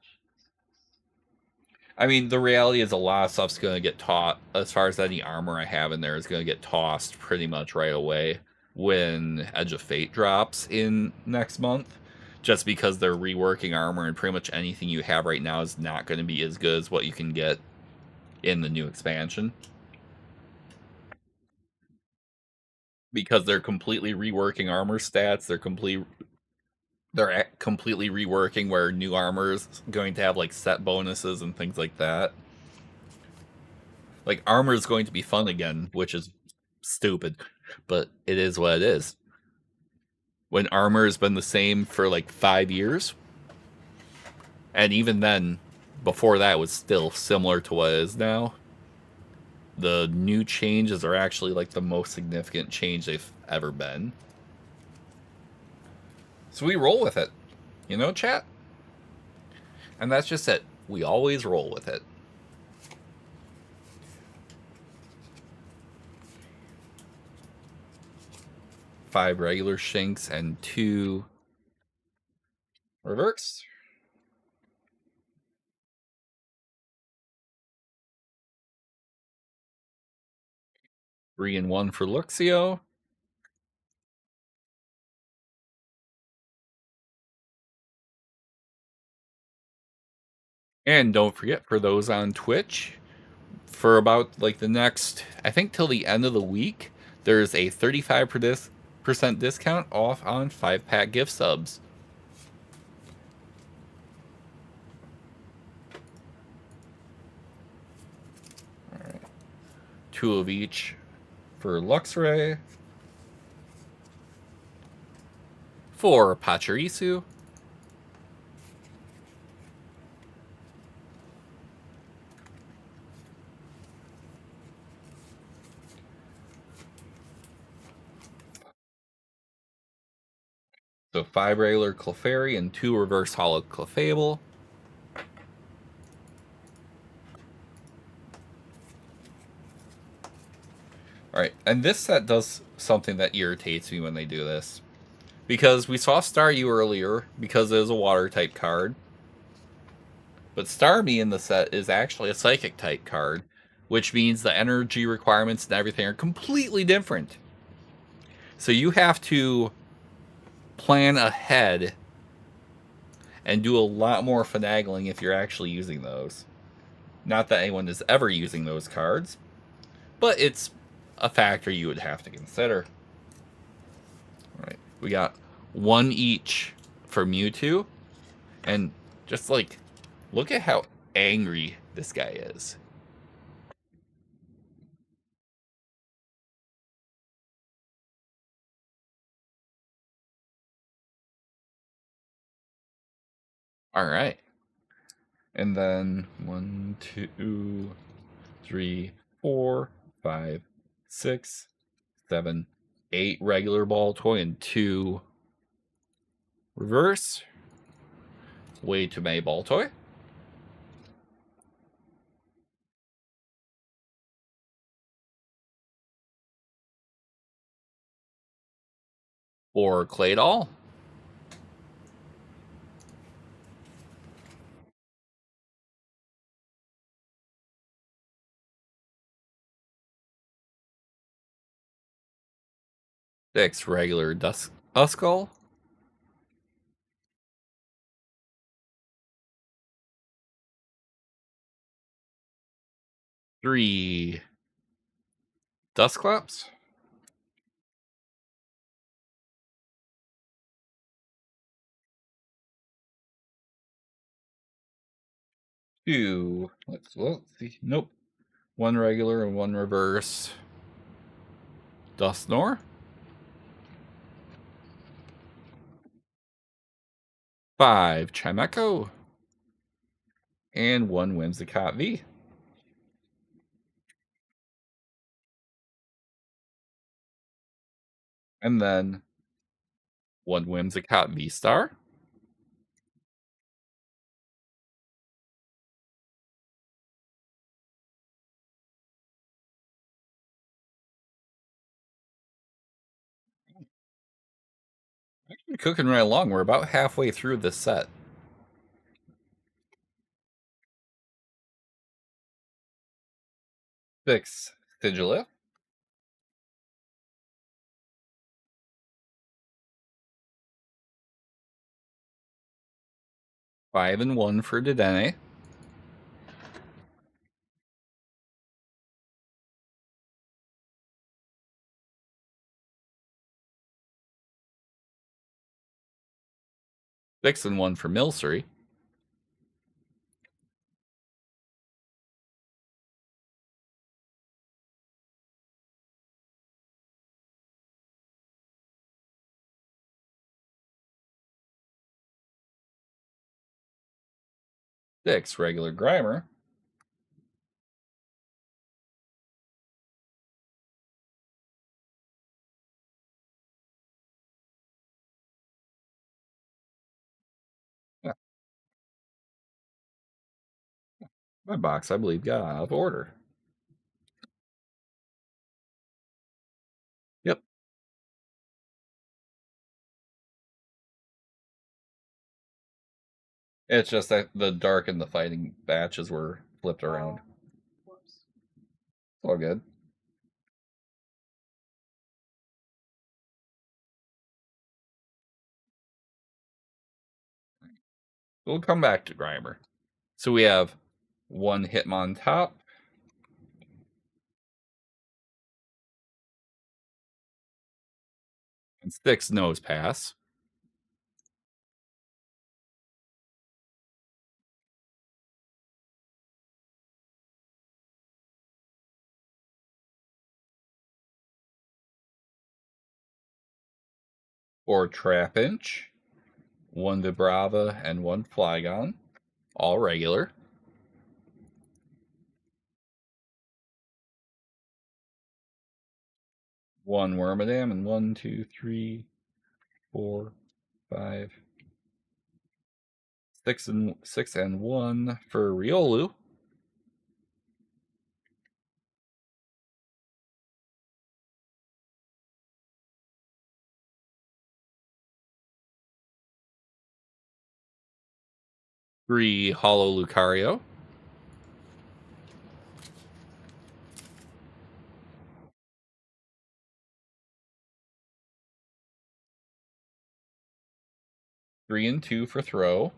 I mean, the reality is a lot of stuff's going to get taught, as far as any armor I have in there is going to get tossed pretty much right away when Edge of Fate drops in next month. Just because they're reworking armor and pretty much anything you have right now is not going to be as good as what you can get in the new expansion. Because they're completely reworking armor stats, they're completely reworking where new armor is going to have like set bonuses and things like that. Like, armor is going to be fun again, which is stupid, but it is what it is. When armor has been the same for like 5 years, and even then, before that, was still similar to what it is now. The new changes are actually like the most significant change they've ever been. So we roll with it, you know, chat? And that's just it. We always roll with it. Five regular Shinx and 2 reverse. Three and 1 for Luxio. And don't forget, for those on Twitch, for about like the next, I think till the end of the week, there's a 35% discount off on 5-pack gift subs. All right. 2 of each for Luxray. 4 Pachirisu. So 5 regular Clefairy and 2 reverse hollow Clefable. Alright, and this set does something that irritates me when they do this. Because we saw Staryu earlier, because it is a water type card. But Starmie in the set is actually a psychic type card, which means the energy requirements and everything are completely different. So you have to plan ahead and do a lot more finagling if you're actually using those. Not that anyone is ever using those cards, but it's a factor you would have to consider. All right, we got 1 each for Mewtwo, and just like, look at how angry this guy is. All right. And then 1, 2, 3, 4, 5, 6, 7, 8 regular ball toy and 2 reverse. Way too many ball toy. or Clay Doll. Six regular Duskull. Three Dusclops. Two. Let's see. Nope. One regular and one reverse. Dustnor. Five Chimecho. And one Whimsicott V. And then one Whimsicott V Star. Actually cooking right along. We're about halfway through this set. Six Sigilith. Five and one for Dedenne. Six and one for Milcery. Six regular Grimer. Yeah, my box, I believe, got out of order. Yep. It's just that the dark and the fighting batches were flipped around. Whoops. It's all good. We'll come back to Grimer. So we have one Hitmontop. And six Nose Pass. Or Trapinch. One Vibrava and one Flygon. All regular. One Wormadam and 1, 2, 3, 4, 5, 6 and 1 for Riolu. Three Hollow Lucario. Three and two for Throw.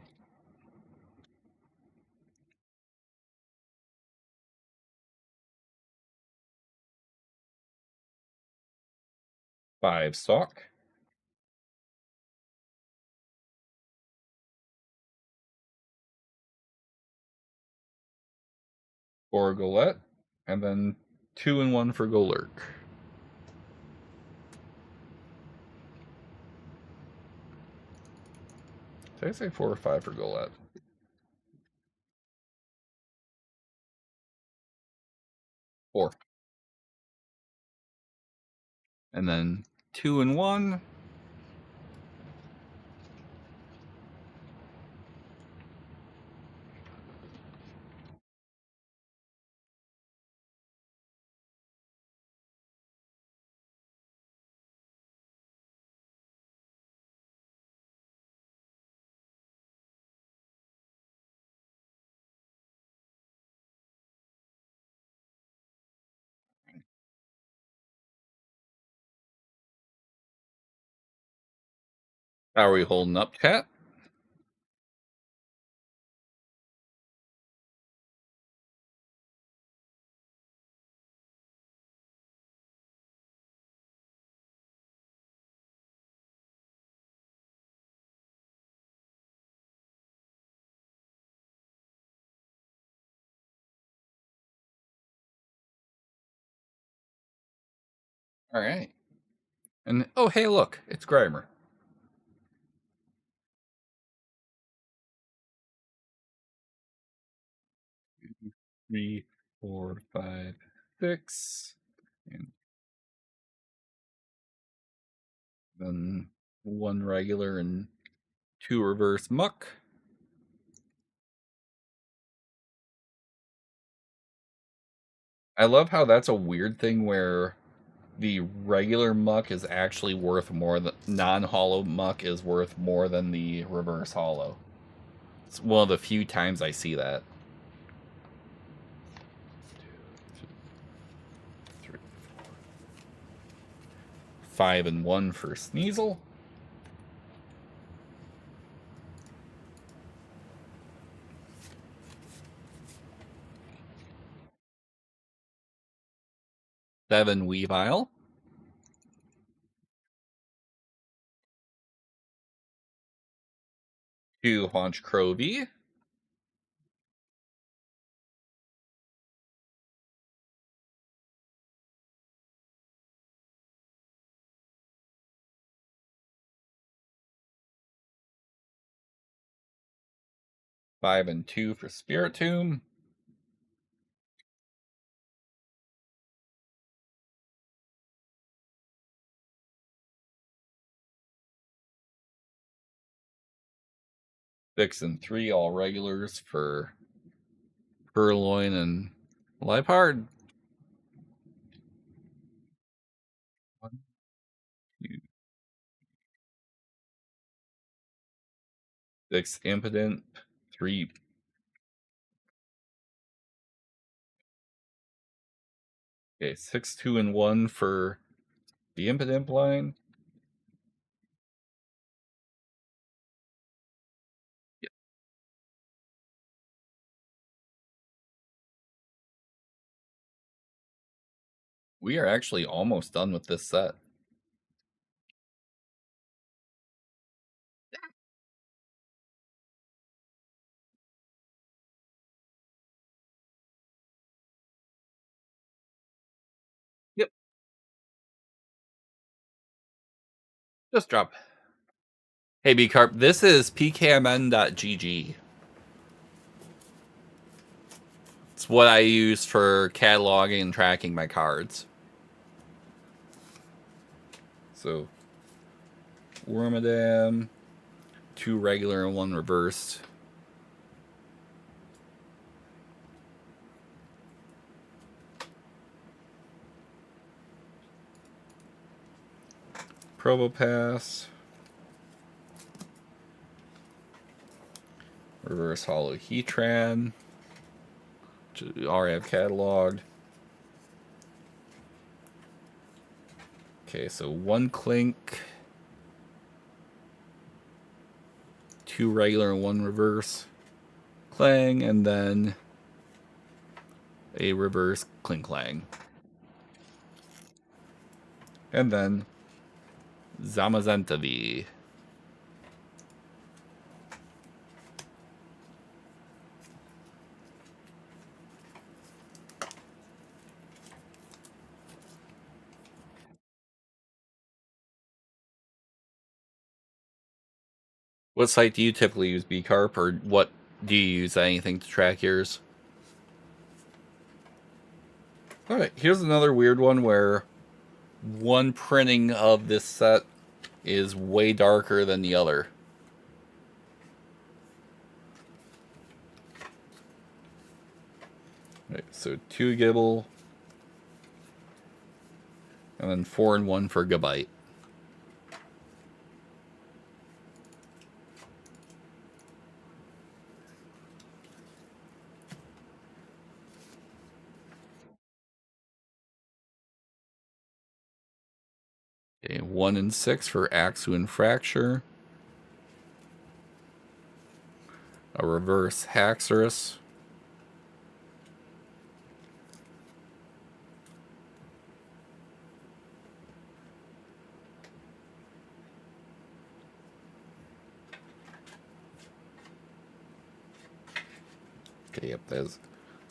Five Stalk. For Golett. And then 2 and 1 for Golurk. Did I say 4 or 5 for Golett? 4. And then 2 and 1. How are we holding up, chat? All right. And oh, hey, look, it's Grimer. 3, 4, 5, 6, and then 1 regular and 2 reverse muck. I love how that's a weird thing where the regular muck is actually worth more than non-hollow muck is worth more than the reverse hollow. It's one of the few times I see that. 2, 3, 4. 5 and 1 for Sneasel. Seven Weavile. 2 Haunch Crovy. 5 and 2 for Spiritomb. 6 and 3 all regulars for Purloin and Liepard. 1, 2, 6 Impotent. 3. Okay, 6, 2, and 1 for the Impotent line. Yep. We are actually almost done with this set. Yep. Just drop. Hey, B-Carp, this is pkmn.gg. It's what I use for cataloging and tracking my cards. So, Wormadam, 2 regular and 1 reversed. Probopass. Reverse Hollow Heatran, which we already have cataloged. Okay, so 1 Clink, 2 regular and 1 reverse Clang, and then a reverse Klinklang. And then Zamazentavi. What site do you typically use, B-Carp, or what do you use anything to track yours? Alright, here's another weird one where one printing of this set is way darker than the other. Right, so 2 Gibble, and then 4 and 1 for Gabite. Okay, 1 and 6 for Axu and Fracture. A reverse Haxorus. Okay, yep, it's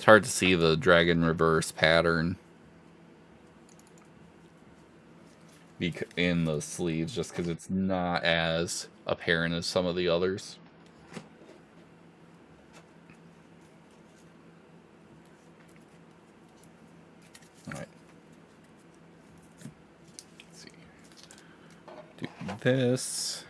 hard to see the dragon reverse pattern in the sleeves just because it's not as apparent as some of the others. Alright. Let's see. Do this.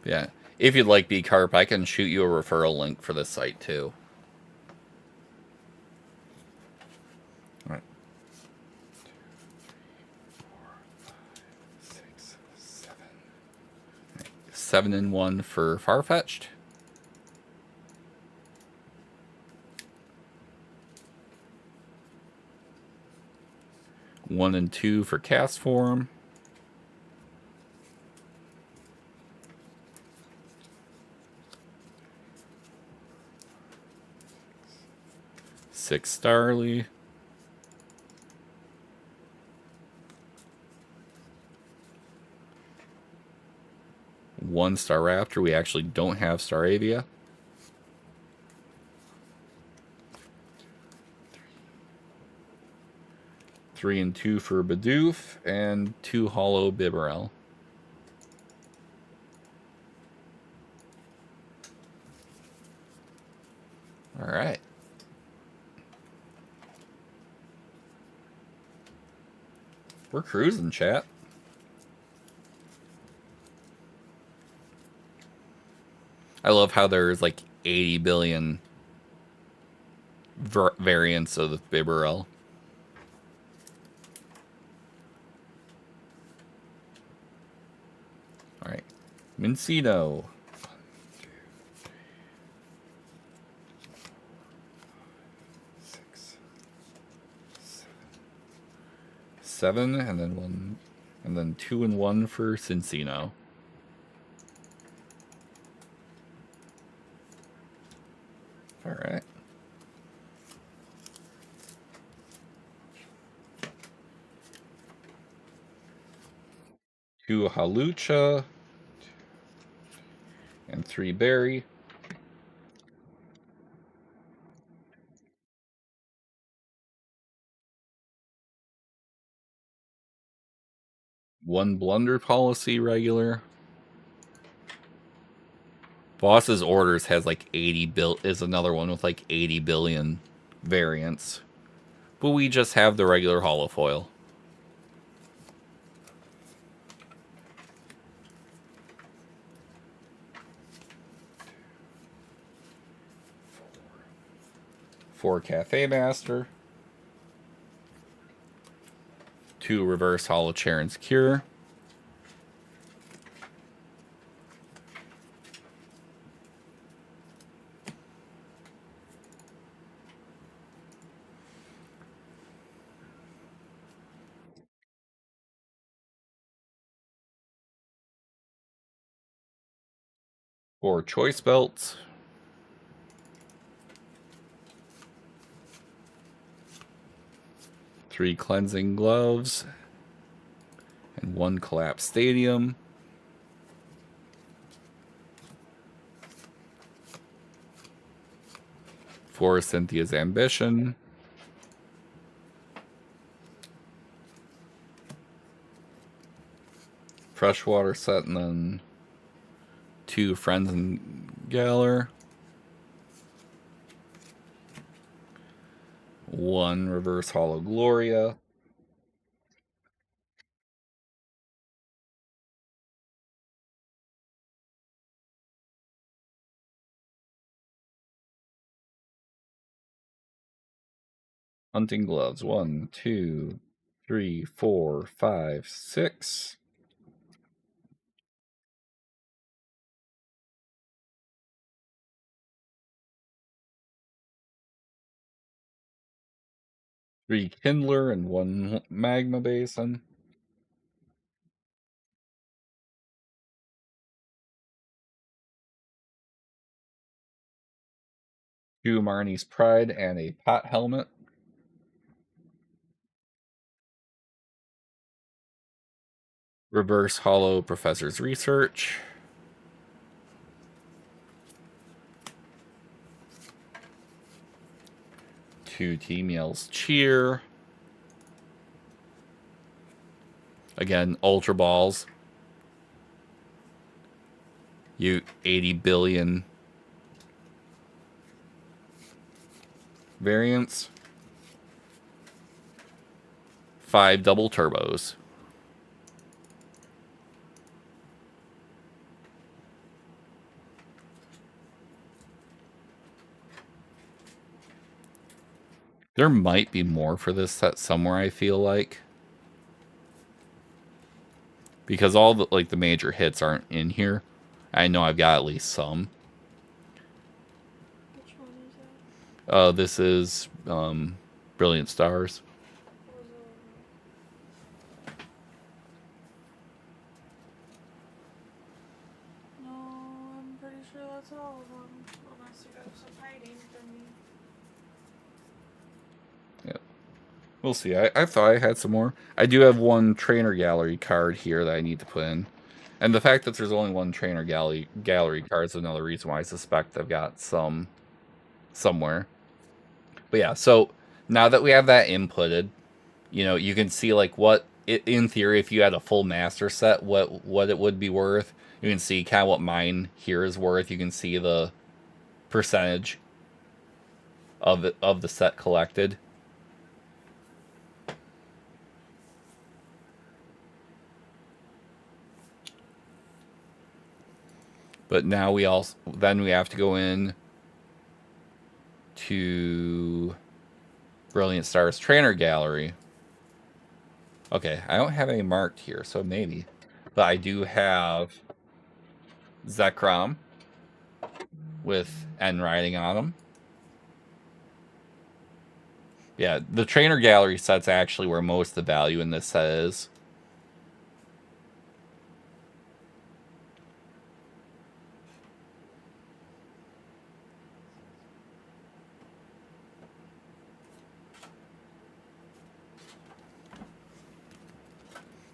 Yeah. If you'd like B-Carp, I can shoot you a referral link for this site too. Alright. 2, 3, 4, 5, 6, 7. Right. 7 and 1 for Farfetch'd. 1 and 2 for Cast Form. 6 Starly. 1 Staraptor. We actually don't have Staravia. 3 and 2 for Bidoof, and 2 Hollow Bibarel. Alright. We're cruising, chat. I love how there's like 80 billion variants of the Bibarel. Alright. Mincino. 7, and then 1, and then 2 and 1 for Cincino. All right. Two Halucha and 3 Berry. One Blunder Policy regular. Boss's Orders has like 80 is another one with like 80 billion variants. But we just have the regular holofoil. Four Cafe Master. 2 Reverse Holo Charon's Cure. Four Choice Belts. 3 Cleansing Gloves. And 1 Collapse Stadium. 4 Cynthia's Ambition. 'Freshwater Set, and then 2 Friends and Galler. 1 Reverse Holo Gloria. Hunting Gloves. 1, 2, 3, 4, 5, 6. 3 Kindler and 1 Magma Basin. 2 Marnie's Pride and a pot helmet. Reverse Hollow Professor's Research. Two Team Yell's Cheer. Again, Ultra Balls. You 80 billion variants. 5 double turbos. There might be more for this set somewhere, I feel like. Because all the the major hits aren't in here. I know I've got at least some. Which one is that? This is Brilliant Stars. No, I'm pretty sure that's all of them. Unless you have some hiding from me. Yep. We'll see. I thought I had some more. I do have one trainer gallery card here that I need to put in. And the fact that there's only one trainer gallery card is another reason why I suspect I've got some somewhere. But yeah, so now that we have that inputted, you know, you can see like what in theory, if you had a full master set, what it would be worth. You can see kind of what mine here is worth. You can see the percentage of the set collected. But now we have to go in to Brilliant Stars Trainer Gallery. Okay, I don't have any marked here, so maybe. But I do have Zekrom with N writing on them. Yeah, the Trainer Gallery set's actually where most of the value in this set is.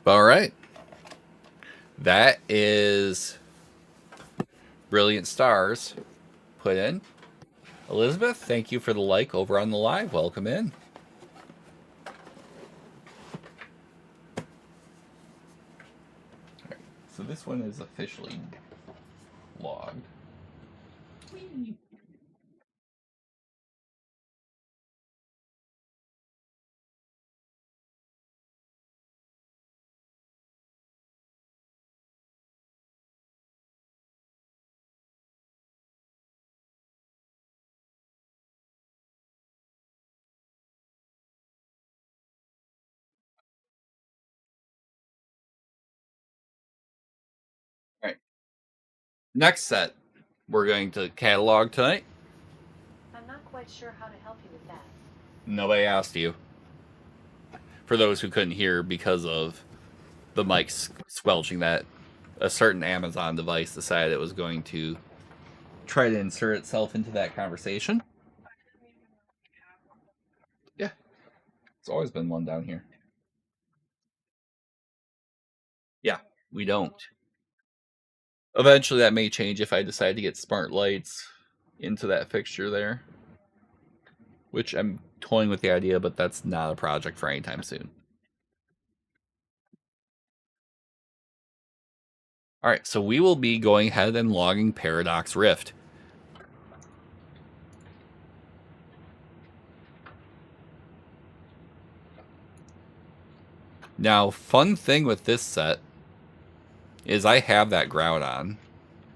All right. That is Brilliant Stars put in. Elizabeth, thank you for the like over on the live. Welcome in. All right, so this one is officially logged. Whee! All right. Next set we're going to catalog tonight. I'm not quite sure how to help you with that. Nobody asked you. For those who couldn't hear because of the mic squelching, that a certain Amazon device decided it was going to try to insert itself into that conversation. Yeah. It's always been one down here. Yeah, we don't. Eventually that may change if I decide to get smart lights into that fixture there. Which I'm toying with the idea, but that's not a project for anytime soon. Alright, so we will be going ahead and logging Paradox Rift. Now, fun thing with this set is I have that Groudon.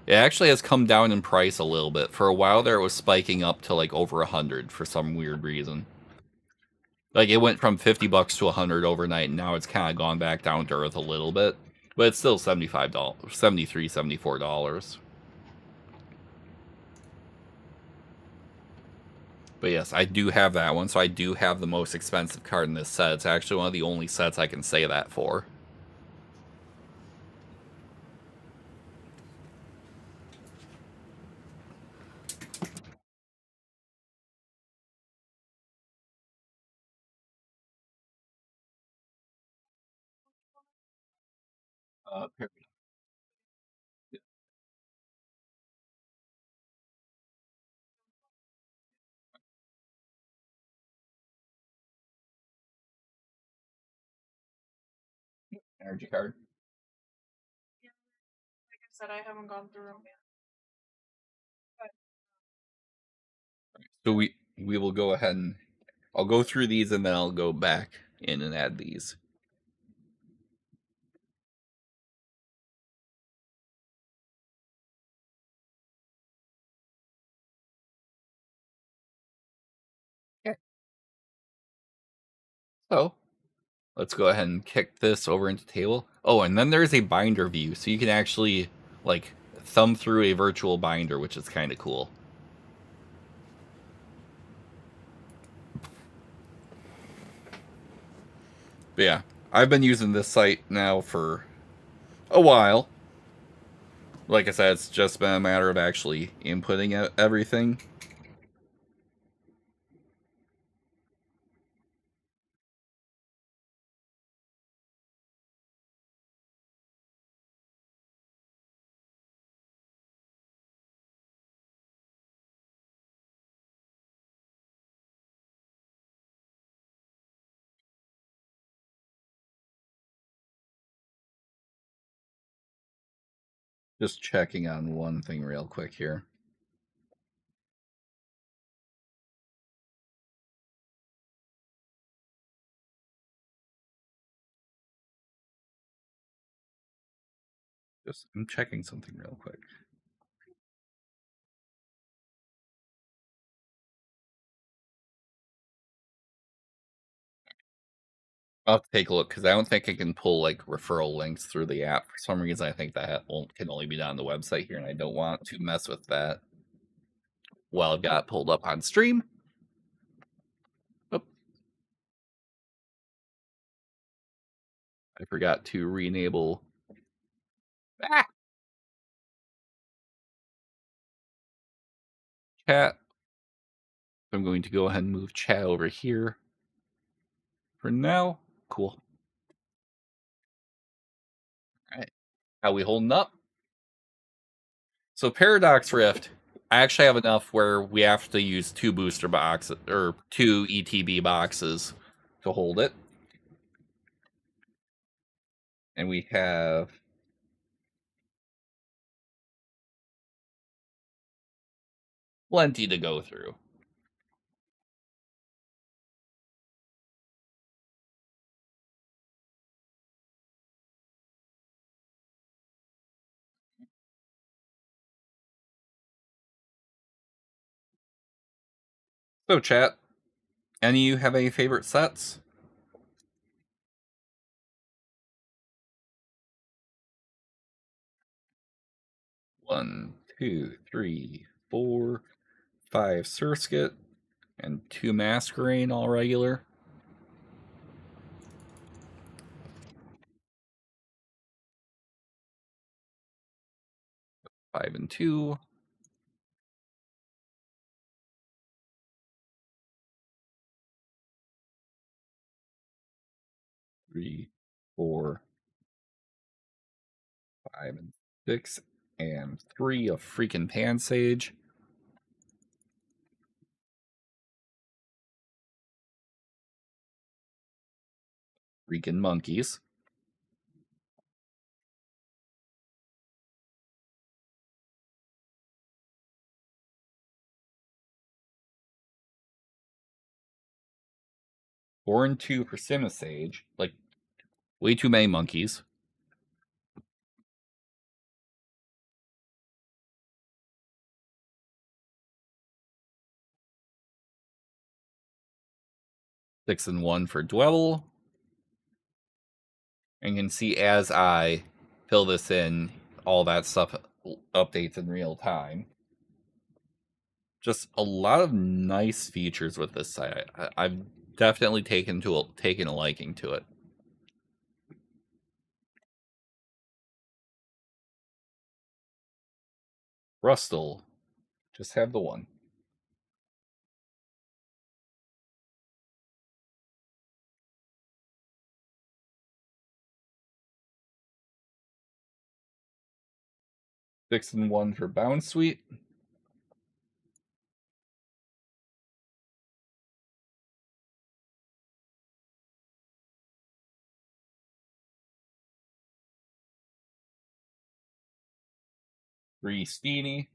It actually has come down in price a little bit. For a while there, it was spiking up to like over 100 for some weird reason. Like it went from 50 bucks to 100 overnight, and now it's kind of gone back down to earth a little bit. But it's still $75, $73, $74. But yes, I do have that one, so I do have the most expensive card in this set. It's actually one of the only sets I can say that for. Paradox. Energy card. Yeah, like I said, I haven't gone through them yet. So we will go ahead and I'll go through these and then I'll go back in and add these. Okay. So let's go ahead and kick this over into table. Oh, and then there's a binder view, so you can actually like thumb through a virtual binder, which is kind of cool. But yeah, I've been using this site now for a while. Like I said, it's just been a matter of actually inputting everything. Just checking on one thing real quick here. I'm checking something real quick. I'll have to take a look because I don't think I can pull like referral links through the app. For some reason, I think that can only be done on the website here, and I don't want to mess with that while I've got it pulled up on stream. Oh, I forgot to re-enable. Chat. I'm going to go ahead and move chat over here for now. Cool. All right. How we holding up? So Paradox Rift, I actually have enough where we have to use 2 booster boxes or 2 ETB boxes to hold it. And we have plenty to go through. So chat, any of you have any favorite sets? One, two, three, 4, 5 Surskit, and 2 Masquerain, all regular. Five and 2. 3, 4, 5 and 6, and 3 of freaking Pansage. Freaking monkeys. Four and 2 Persimmon-Sage. Like, way too many monkeys. Six and 1 for Dwebble. And you can see as I fill this in, all that stuff updates in real time. Just a lot of nice features with this site. I've definitely taken a liking to it. Rustle, just have the one. 6 and 1 for Bound Sweet. Three Steenie.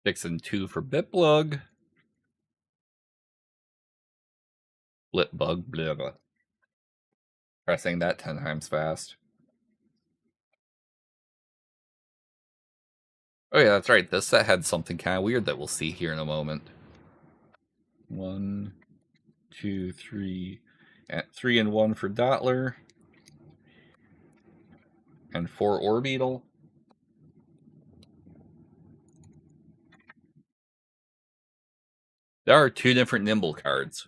Six and 2 for Biplug. Blipbug, blah, blah. Pressing that 10 times fast. Oh yeah, that's right. This set had something kind of weird that we'll see here in a moment. 1, 2, 3. 3 and 1 for Dottler. And 4 Orbeetle. There are 2 different Nimble cards.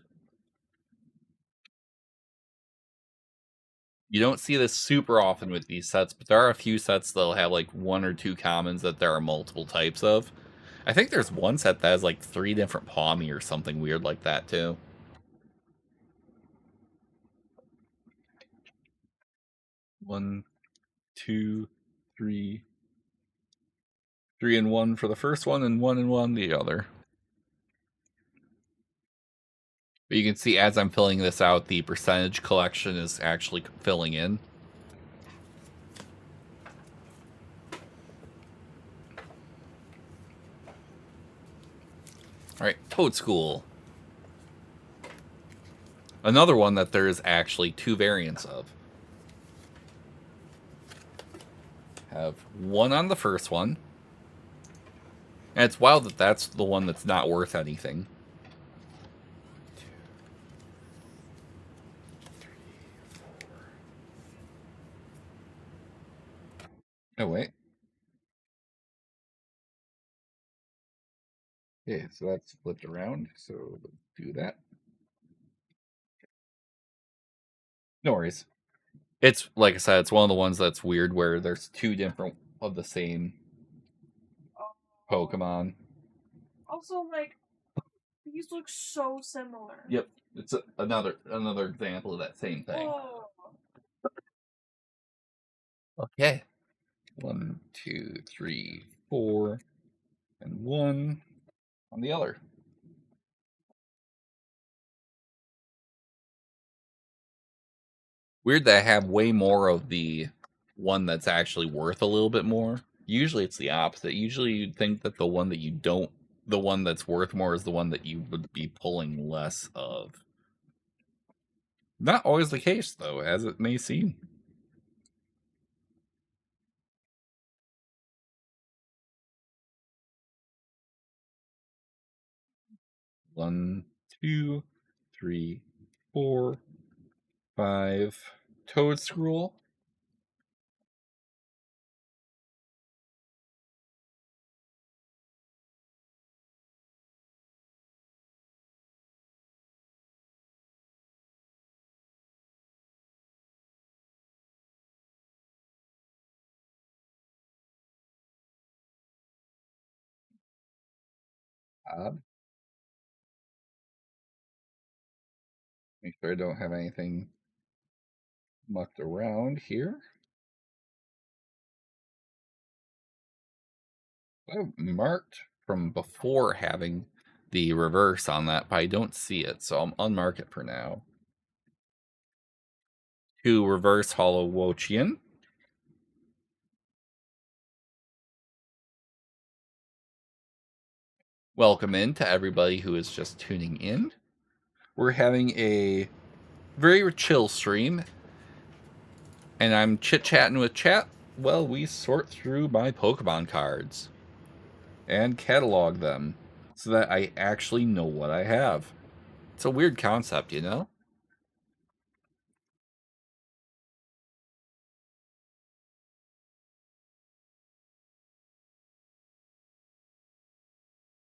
You don't see this super often with these sets, but there are a few sets that'll have like 1 or 2 commons that there are multiple types of. I think there's one set that has like 3 different Palmy or something weird like that too. One, 2, 3. 3 and 1 for the first one, and 1 and 1 the other. But you can see as I'm filling this out, the percentage collection is actually filling in. Alright, Toad School. Another one that there is actually 2 variants of. Have 1 on the first one. And it's wild that that's the one that's not worth anything. 2, 3, 4. Oh, wait. Okay, so that's flipped around, so do that. No worries. It's, like I said, it's one of the ones that's weird where there's 2 different of the same Pokemon. Also, like, these look so similar. Yep, it's another example of that same thing. Oh. Okay. 1, 2, 3, 4, and 1 on the other. Weird that I have way more of the one that's actually worth a little bit more. Usually it's the opposite. Usually you'd think that the one that you don't, the one that's worth more is the one that you would be pulling less of. Not always the case, though, as it may seem. One, 2, 3, 4, 5. Toad Scroll. Odd. Make sure I don't have anything mucked around here. I've marked from before having the reverse on that, but I don't see it, so I'll unmark it for now. 2 reverse Hollow Wochian. Welcome in to everybody who is just tuning in. We're having a very chill stream, and I'm chit-chatting with chat while we sort through my Pokemon cards and catalog them so that I actually know what I have. It's a weird concept, you know?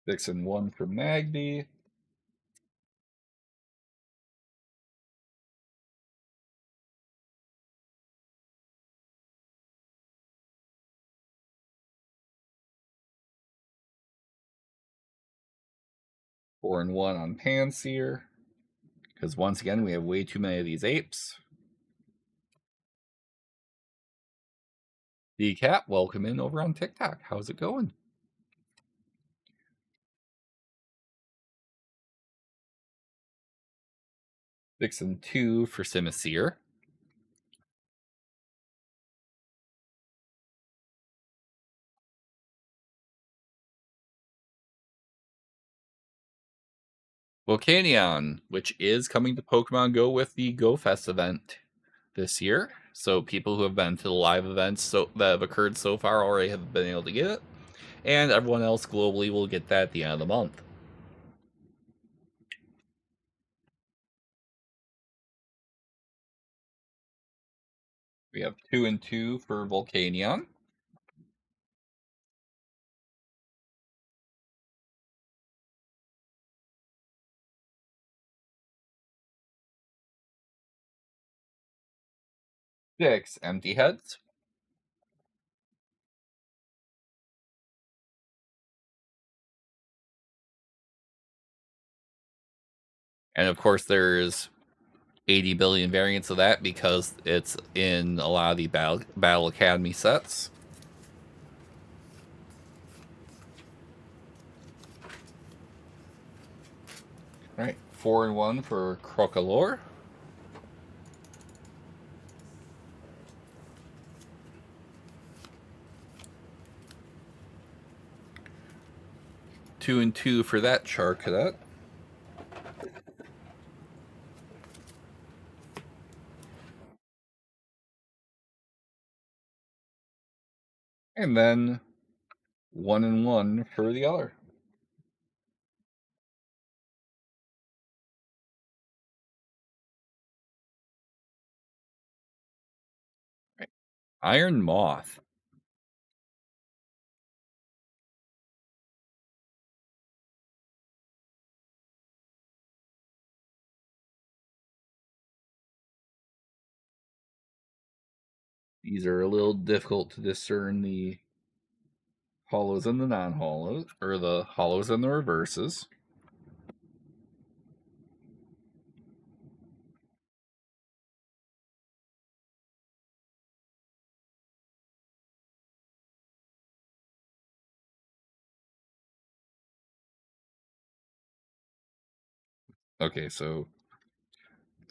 Six and 1 for Magby. 4 and 1 on Panseer. Because once again, we have way too many of these apes. The cat, welcome in over on TikTok. How's it going? Six and 2 for Simisear. Volcanion, which is coming to Pokemon Go with the Go Fest event this year. So people who have been to the live events that have occurred so far already have been able to get it. And everyone else globally will get that at the end of the month. We have 2 and 2 for Volcanion. Six empty heads. And of course, there's 80 billion variants of that because it's in a lot of the Battle Academy sets. All right, 4 and 1 for Crocolore. Two and 2 for that Charcadet. And then 1 and 1 for the other. Right. Iron Moth. These are a little difficult to discern the hollows and the non-hollows, or the hollows and the reverses. Okay, so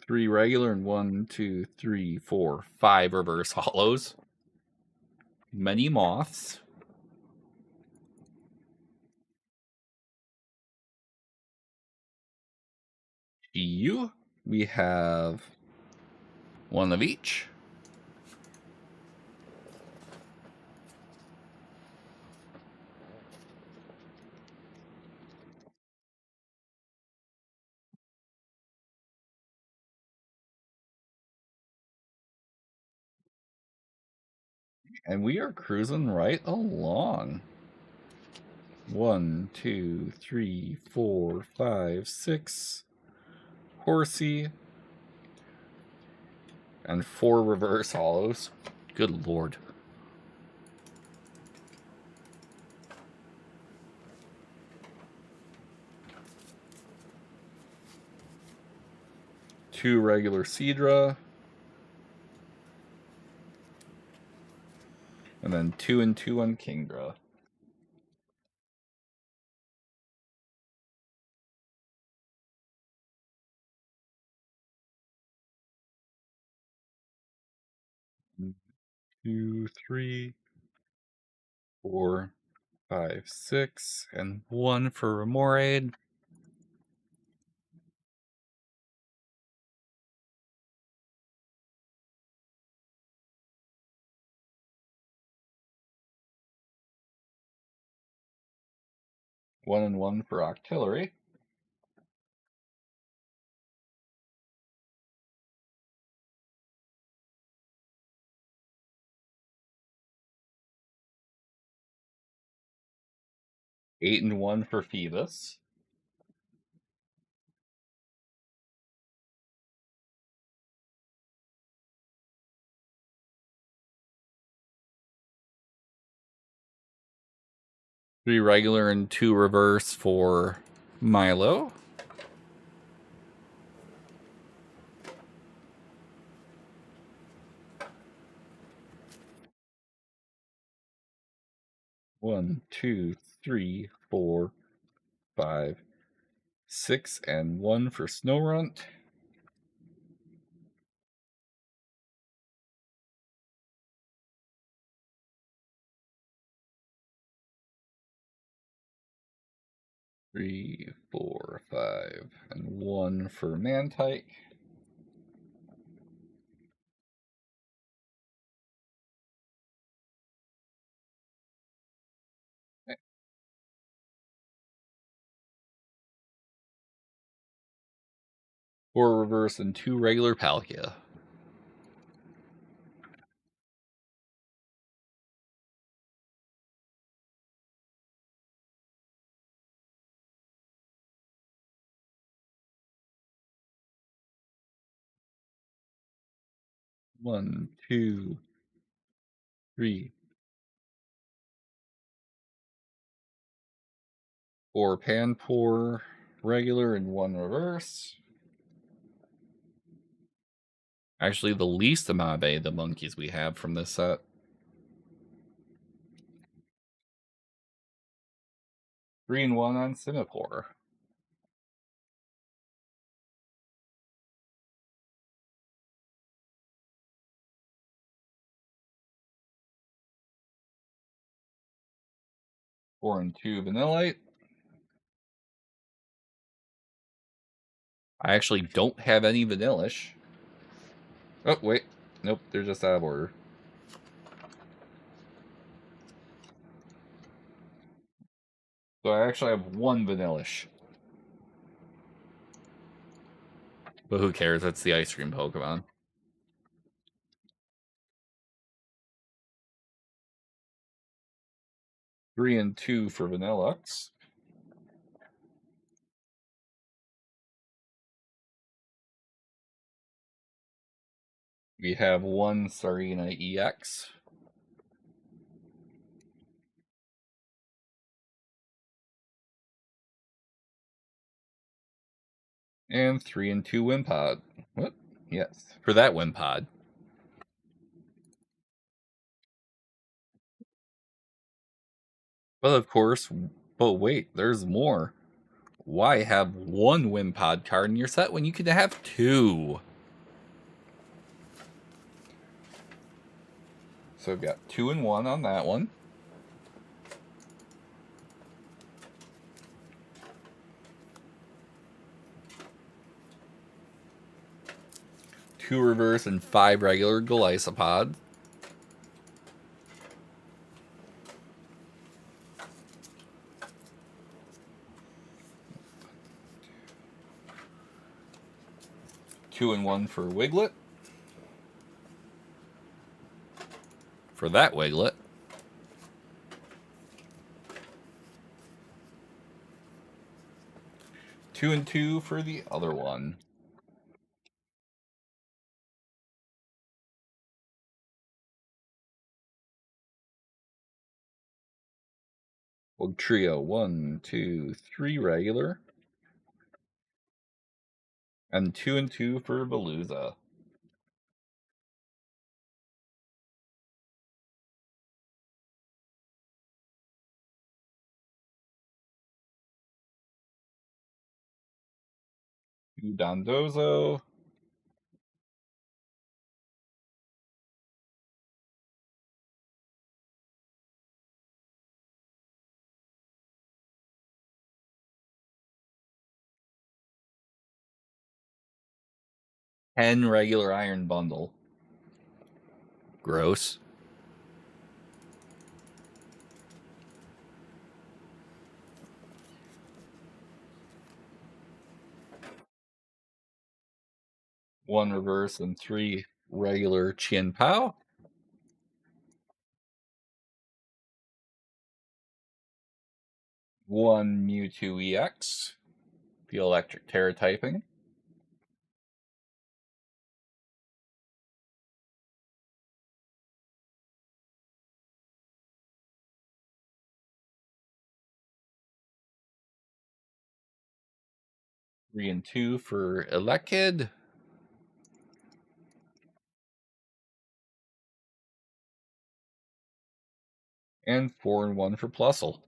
3 regular and 1, 2, 3, 4, 5 reverse hollows. Many moths. EU. We have 1 of each. And we are cruising right along. 1, 2, 3, 4, 5, 6. Horsey. And 4 reverse hollows. Good lord. Two regular Seadra. And then 2 and 2 on Kingdra. Two, 3, 4, 5, 6, and 1 for Remoraid. One and 1 for Octillery. Eight and 1 for Phoebus. Three regular and 2 reverse for Milo. One, two, three, 4, 5, 6, and 1 for Snowrunt. Three, 4, 5, and 1 for Mantike. Four reverse and 2 regular Palkia. One, two, three, 4 Panpour regular and 1 reverse. Actually, the least Amabe the monkeys we have from this set. Three and 1 on Singapore. Four and 2 Vanillite. I actually don't have any Vanillish. Oh, wait. Nope, they're just out of order. So I actually have 1 Vanillish. But who cares? That's the ice cream Pokemon. Three and 2 for Vanillux. We have 1 Sarina EX. And 3 and 2 Wimpod. What? Yes, for that Wimpod. But of course, but wait, there's more. Why have 1 Wimpod card in your set when you could have 2? So I've got 2 and 1 on that one. Two reverse and 5 regular Golisopod. Two and 1 for Wiglet. For that Wiglet. Two and 2 for the other one. Well, trio 1, 2, 3 regular. And 2 and 2 for Veluza. Two Dondozo. Ten regular Iron Bundle. Gross. One reverse and 3 regular Chien Pao. One Mewtwo EX. The electric Terra typing. 3 and 2 for Elekid. And 4 and 1 for Plusle.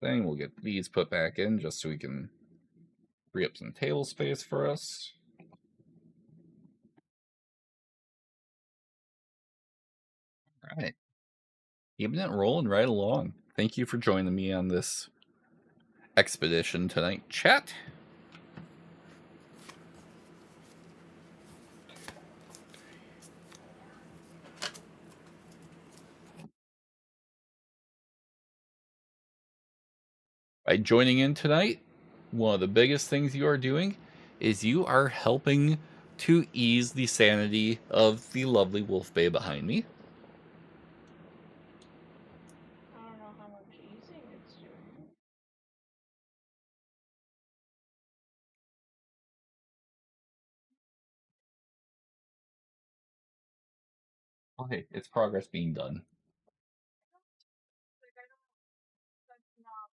Thing. We'll get these put back in just so we can free up some table space for us. All right. Keeping it rolling right along. Thank you for joining me on this expedition tonight, chat. By joining in tonight, one of the biggest things you are doing is you are helping to ease the sanity of the lovely Wulfbae behind me. I don't know how much easing it's doing. Oh, hey, it's progress being done. Like, I don't. That's not.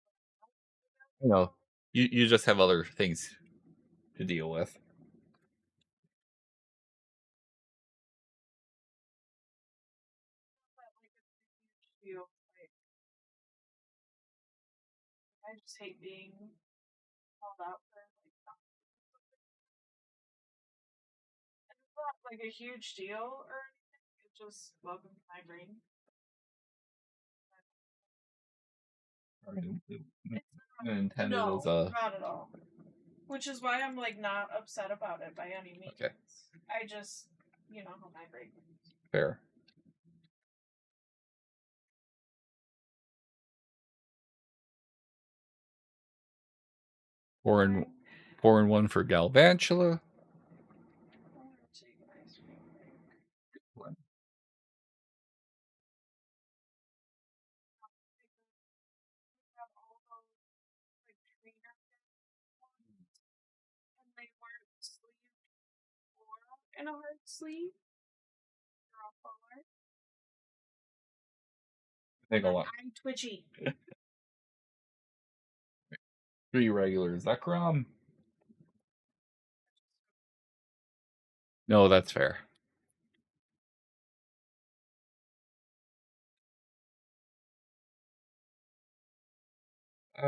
You know, you just have other things to deal with. But, like, it's a huge deal. Like, I just hate being called out for like not. And it's not like a huge deal or anything. It's just welcome to my brain. Intended No, as a not at all. Which is why I'm like not upset about it by any means. okay, I just, you know how my brain works. fair. Four and 1 for Galvantula. I'm gonna take an ice cream break. Have all those like trainer ones, and they weren't sleeved or in a hard sleeve. They're all fuller. Take a lot. I'm twitchy. 3 regular Zekrom. No, that's fair.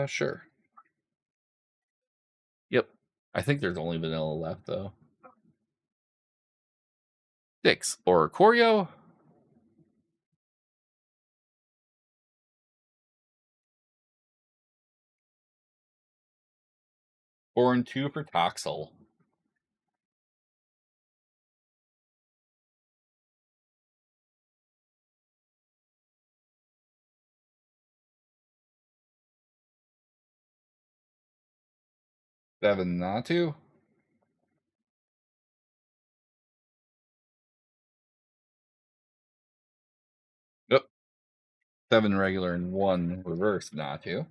Sure. Yep. I think there's only vanilla left though. 6 or Choreo. 4 and 2 for Toxel. Seven Natu. Yep. 7 regular and 1 reverse Natu.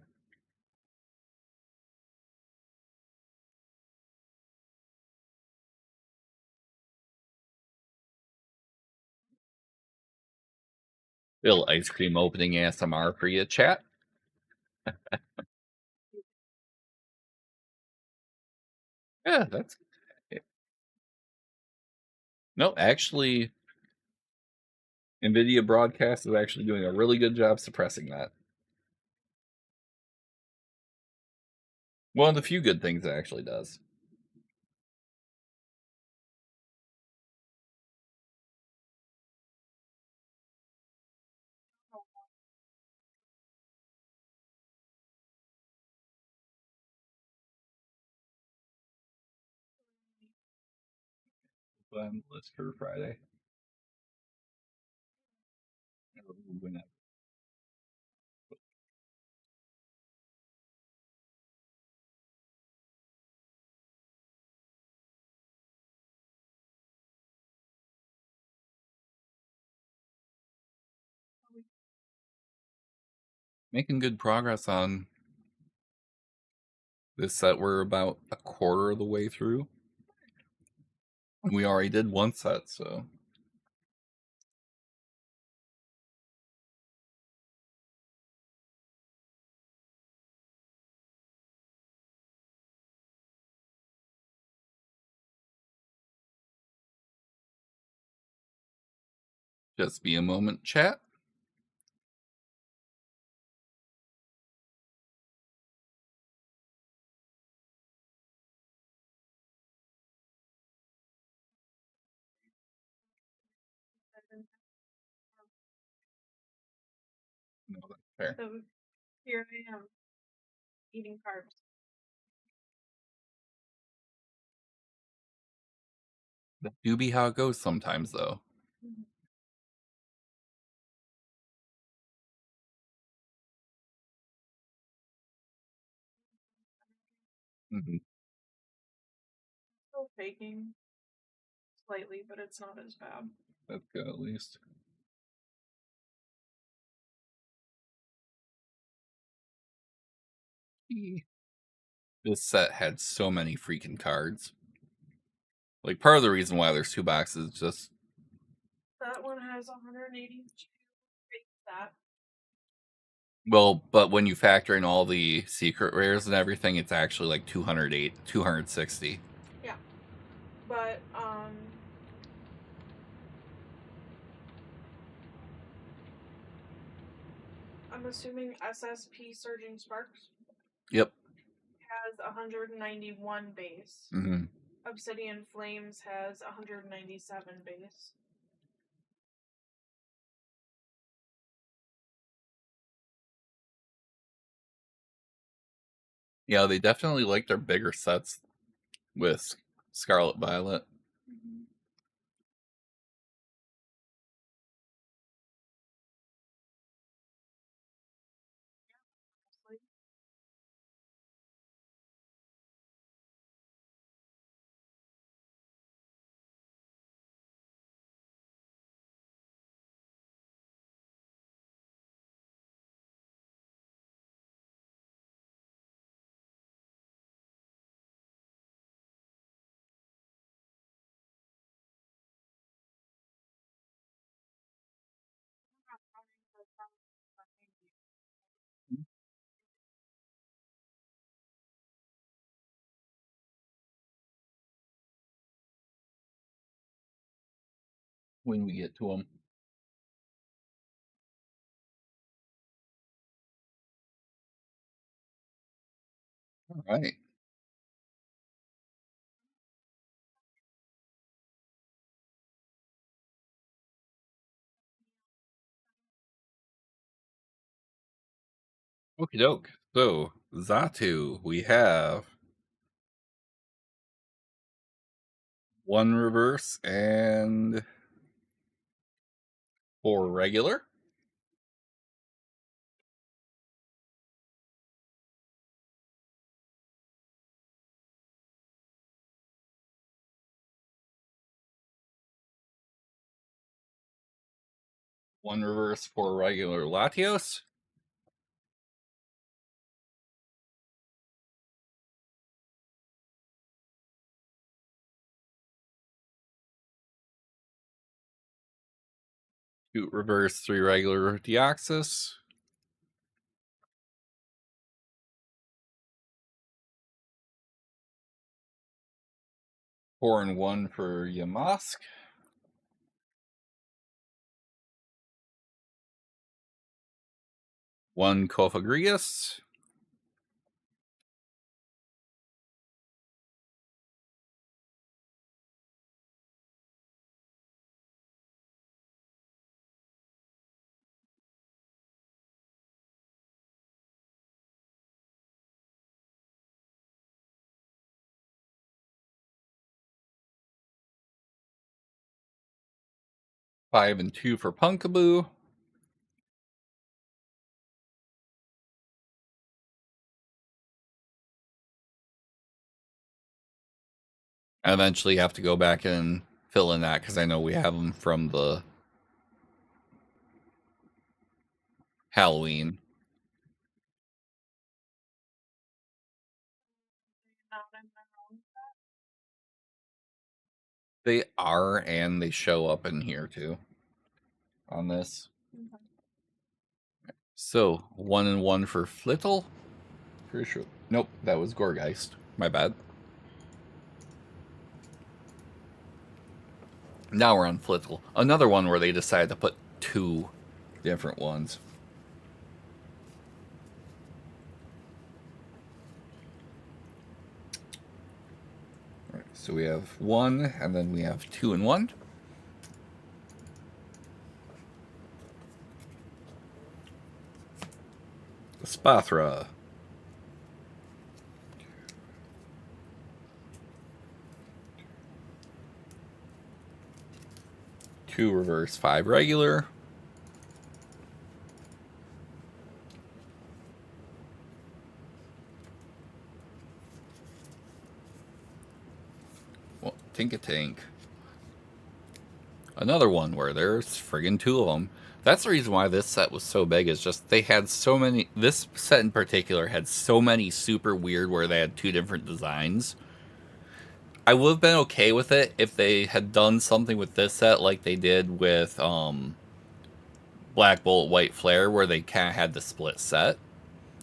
Little ice cream opening ASMR for you, chat. Yeah, that's no, actually, NVIDIA Broadcast is actually doing a really good job suppressing that. One of the few good things it actually does. Plan list for Friday. Making good progress on this set. We're about a quarter of the way through. We already did one set, so. Just be a moment, chat. No, that's fair. So here I am eating carbs. That do be how it goes sometimes, though. Mm-hmm. Still faking slightly, but it's not as bad. That's good, at least. This set had so many freaking cards. Like, part of the reason why there's 2 boxes is just... That one has 182 that. Well, but when you factor in all the secret rares and everything, it's actually like 208, 260. Yeah. But, I'm assuming SSP Surging Sparks Yep. has 191 base. Mm-hmm. Obsidian Flames has 197 base. Yeah, they definitely like their bigger sets with Scarlet Violet. Mm-hmm. When we get to them. All right. Okie doke. So, Zatu, we have 1 reverse and 4 regular. One reverse, 4 regular Latios. Two reverse, 3 regular Deoxys. Four and 1 for Yamask. One Kofagrius. Five and 2 for Punkaboo. I eventually have to go back and fill in that because I know we have them from the Halloween. They are, and they show up in here too. On this. Okay. So 1 and 1 for Flittle. Pretty sure. Nope, that was Gorgeist. My bad. Now we're on Flittle. Another one where they decided to put 2 different ones. All right, so we have 1, and then we have 2 and 1. Spathra. 2 reverse, 5 regular. Well, Tink-a-Tink. Another one where there's friggin' 2 of them. That's the reason why this set was so big, is just they had so many. This set in particular had so many super weird where they had 2 different designs. I would have been okay with it if they had done something with this set like they did with Black Bolt, White Flare, where they kind of had the split set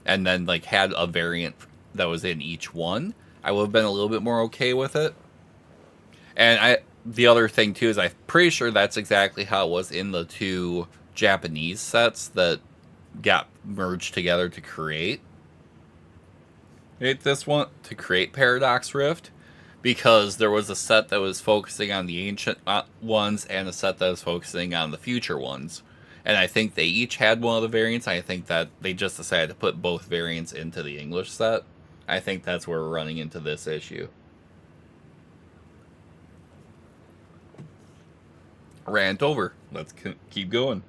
and then like had a variant that was in each one. I would have been a little bit more okay with it. And the other thing too is I'm pretty sure that's exactly how it was in the 2 Japanese sets that got merged together to create this one, to create Paradox Rift, because there was a set that was focusing on the ancient ones and a set that was focusing on the future ones. And I think they each had one of the variants. I think that they just decided to put both variants into the English set. I think that's where we're running into this issue. Rant over. Let's keep going.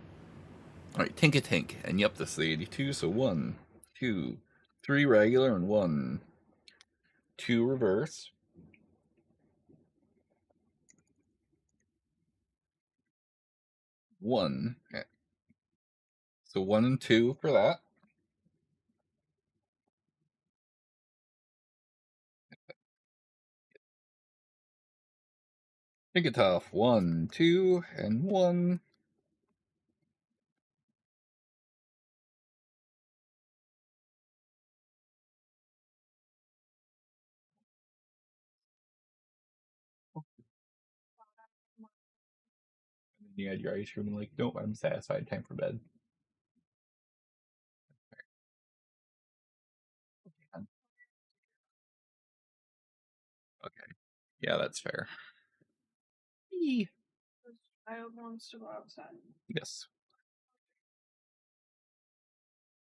All right, Tink-a-Tink. And yep, this is the 82. So 1, 2, 3 regular and 1, 2 reverse. 1. So 1 and 2 for that. Think it tough. 1, 2, and 1. And then you had your ice cream and like, nope, I'm satisfied. Time for bed. Okay. Yeah, that's fair. Eee. This child wants to go outside. Yes.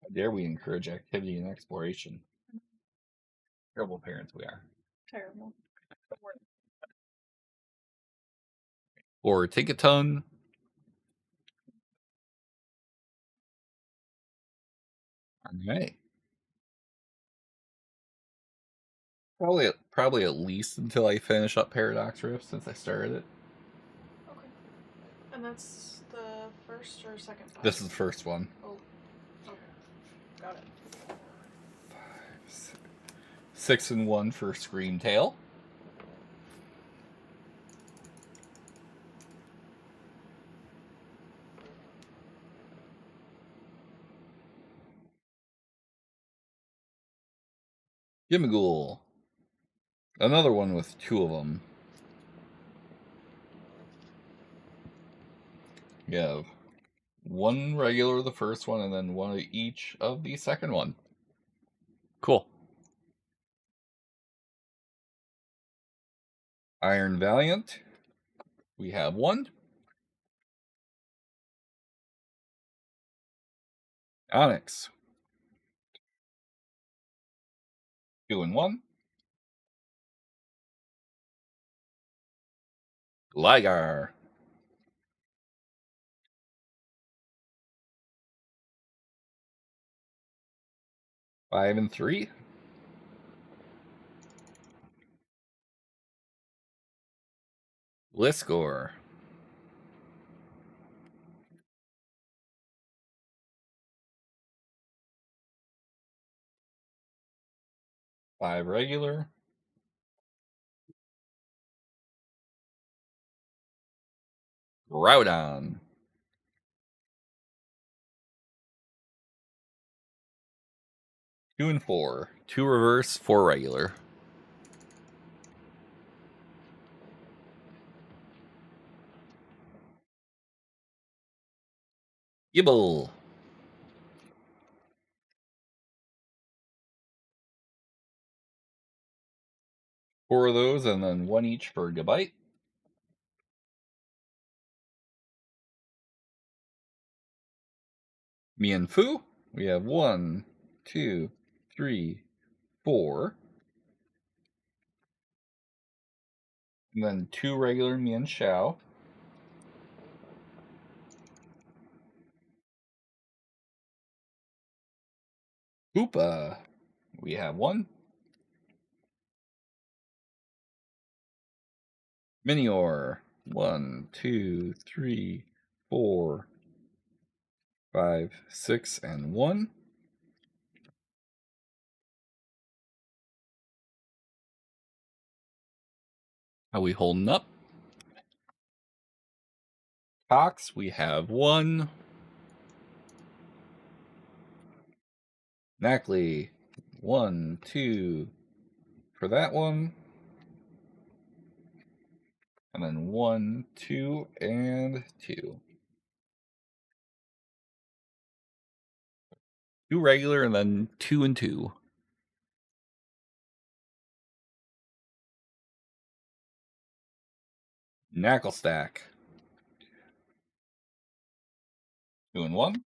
How dare we encourage activity and exploration? Terrible parents we are. Terrible. Or take a ton. Alright. Probably at least until I finish up Paradox Rift, since I started it. Okay. And that's the first or second pack? This is the first one. Oh. Okay. Got it. 6 and 1 for Screamtail. Gimmighoul. Another one with 2 of them. You have 1 regular, the first one, and then 1 of each of the second one. Cool. Iron Valiant. We have 1. Onyx. 2 and 1. Ligar. 5 and 3. Liscor. 5 regular. Groudon. Two and four. 2 reverse, 4 regular. Gibble. 4 of those, and then 1 each for Gabite. Mienfoo. We have 1, 2, 3, 4. And then 2 regular Mienshao. Hoopa. We have 1. Minior. 1, 2, 3, 4, 5, 6, and 1. How we holding up? Cox, we have 1. Knackley, 1, 2 for that one. And then 1, 2, and 2. 2 regular, and then 2 and 2. Knackle stack. 2 and 1.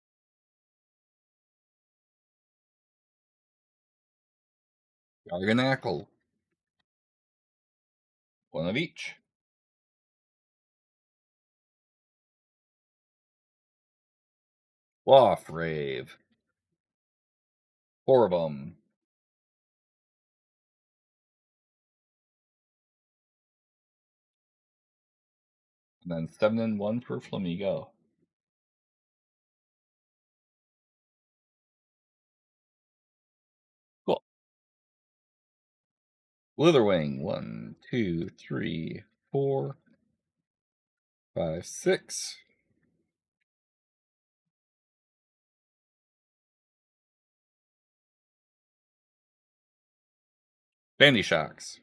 Garganackle. 1 of each. Rave. 4 of them. And then 7 and 1 for Flamigo. Cool. Witherwing. 1, 2, 3, 4, 5, 6. Bandy Shocks.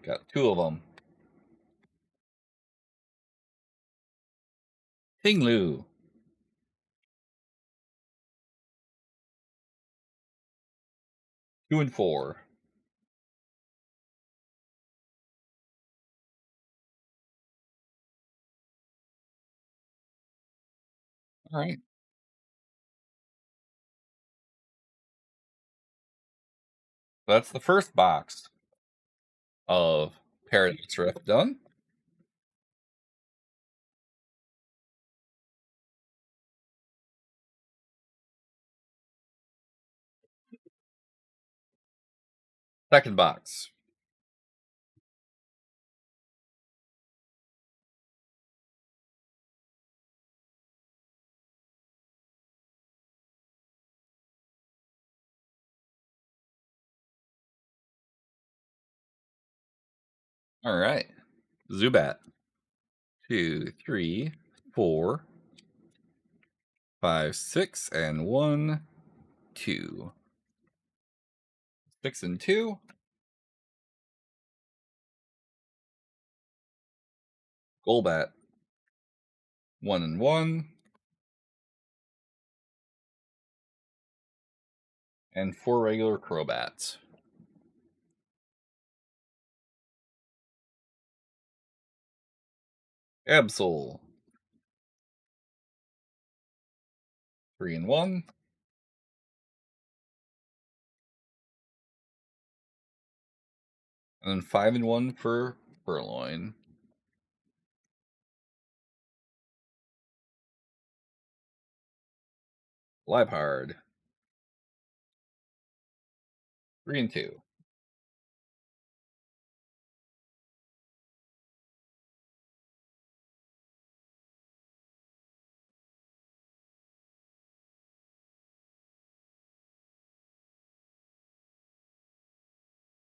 Got 2 of them. Tinglu. 2 and 4. All right. That's the first box of Paradox Rift done. Second box. All right. Zubat. 2, 3, 4, 5, 6, and 1, 2. 6 and 2. Golbat. 1 and 1. And 4 regular Crobats. Absol. 3 and 1. And then 5 and 1 for Purloin. Liebhard. 3 and 2.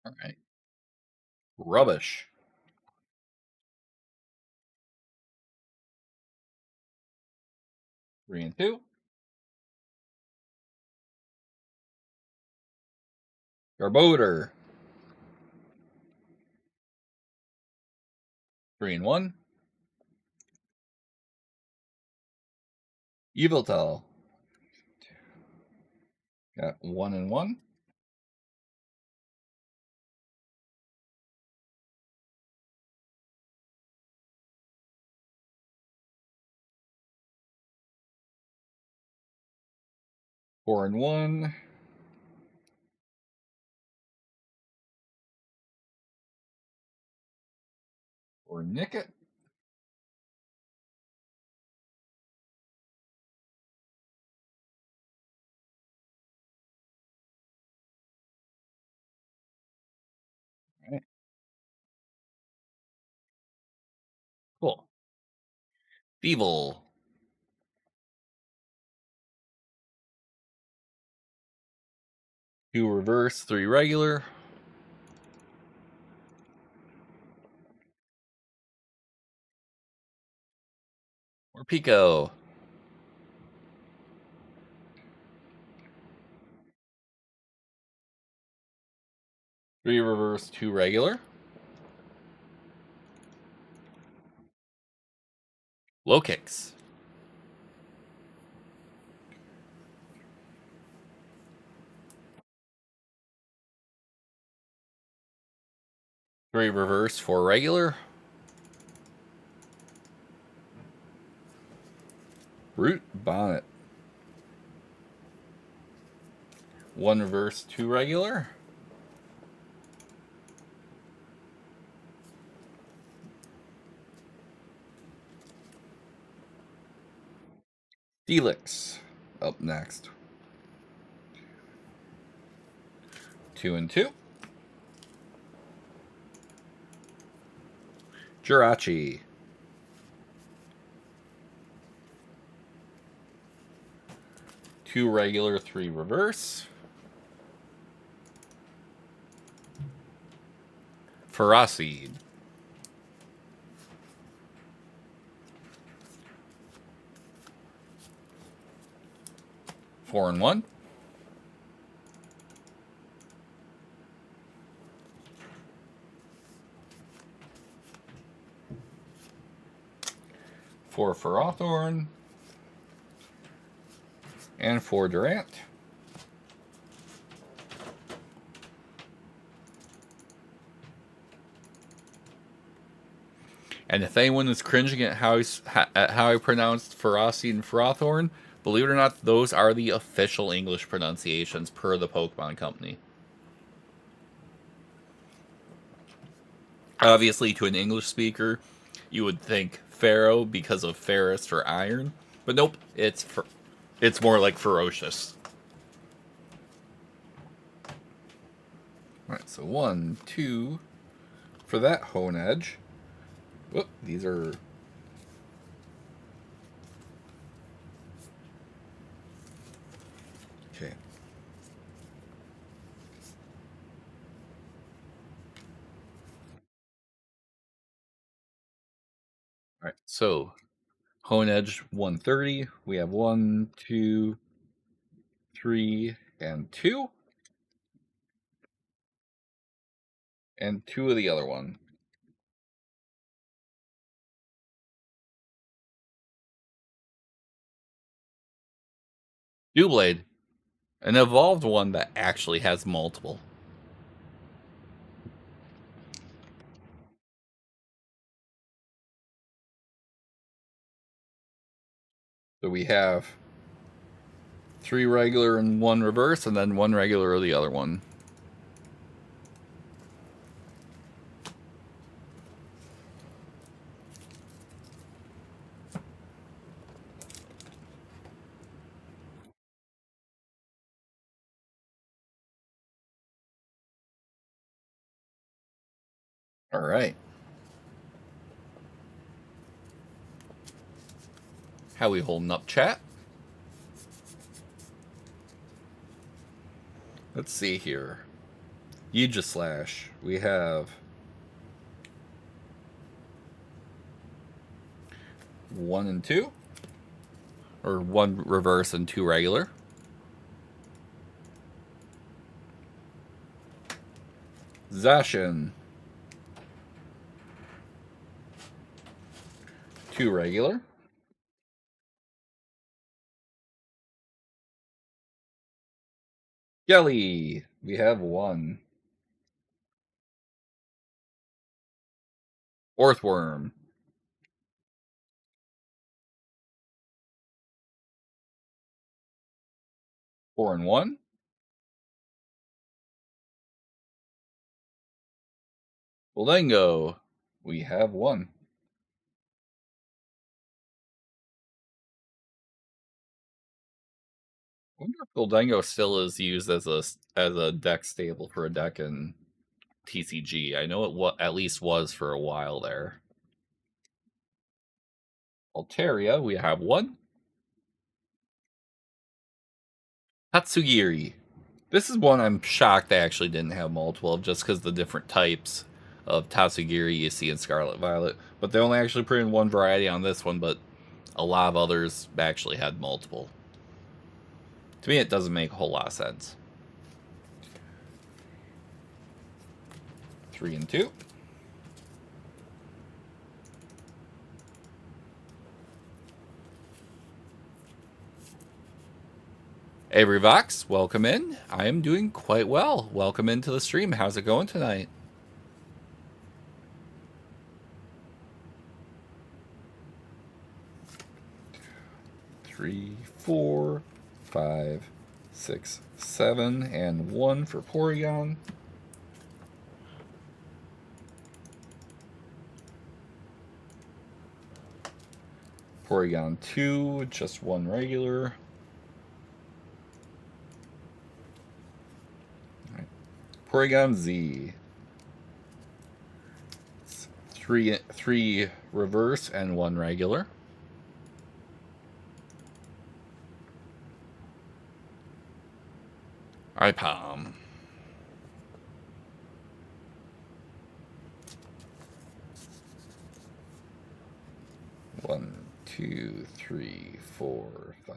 All right. Rubbish. 3 and 2. Garbodor. 3 and 1. Yveltal. Got 1 and 1. Four and 1. Or Nickit. Right. Cool. Feeble. 2 reverse, 3 regular. Or Pico. 3 reverse, 2 regular. Low kicks. Three reverse, 4 regular. Root Bonnet. 1 reverse, 2 regular. Felix up next. 2 and 2. Jirachi. 2 regular, 3 reverse. Ferocid. 4 and 1. Four for Hawthorne. And 4 Durant. And if anyone is cringing at how I pronounced Ferocity and Frothorn, believe it or not, those are the official English pronunciations per the Pokemon Company. Obviously, to an English speaker, you would think Pharaoh because of ferrous for iron, but nope, it's more like ferocious. All right, so 1, 2 for that Hone Edge. Whoop, these are... Okay. All right, so Hone Edge 130. We have 1, 2, 3, and 2. And 2 of the other one. Dewblade. An evolved one that actually has multiple. So we have 3 regular and 1 reverse, and then 1 regular of the other one. All right. How we holding up, chat? Let's see here. Aegislash. We have 1 and 2. Or 1 reverse and 2 regular. Zacian. 2 regular. Jelly. We have 1. Orthworm. 4 and 1. Bolango. We have 1. I wonder if Goldango still is used as a deck stable for a deck in TCG. I know it at least was for a while there. Altaria, we have 1. Tatsugiri. This is one I'm shocked they actually didn't have multiple of, just because the different types of Tatsugiri you see in Scarlet Violet. But they only actually put in 1 variety on this one, but a lot of others actually had multiple. To me, it doesn't make a whole lot of sense. 3 and 2. Avery Vox, welcome in. I am doing quite well. Welcome into the stream. How's it going tonight? Three, 4, 5, 6, 7, and 1 for Porygon. Porygon 2, just 1 regular. Porygon Z. 3 reverse and 1 regular. IPOM. One, 2, 3, 4, 5,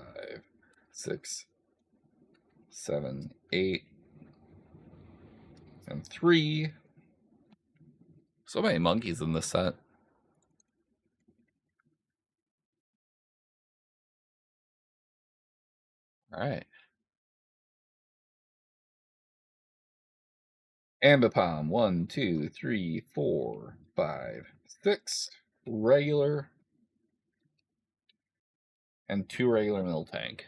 6, 7, 8, and 3. So many monkeys in this set. All right. Ambipom, 1, 2, 3, 4, 5, 6 regular, and 2 regular Miltank.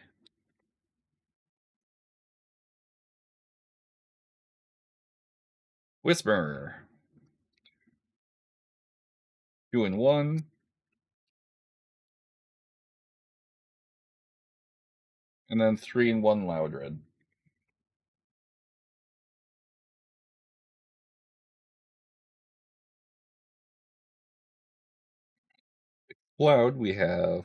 Whisper, 2 and 1, and then 3 and 1 Loudred. Cloud, we have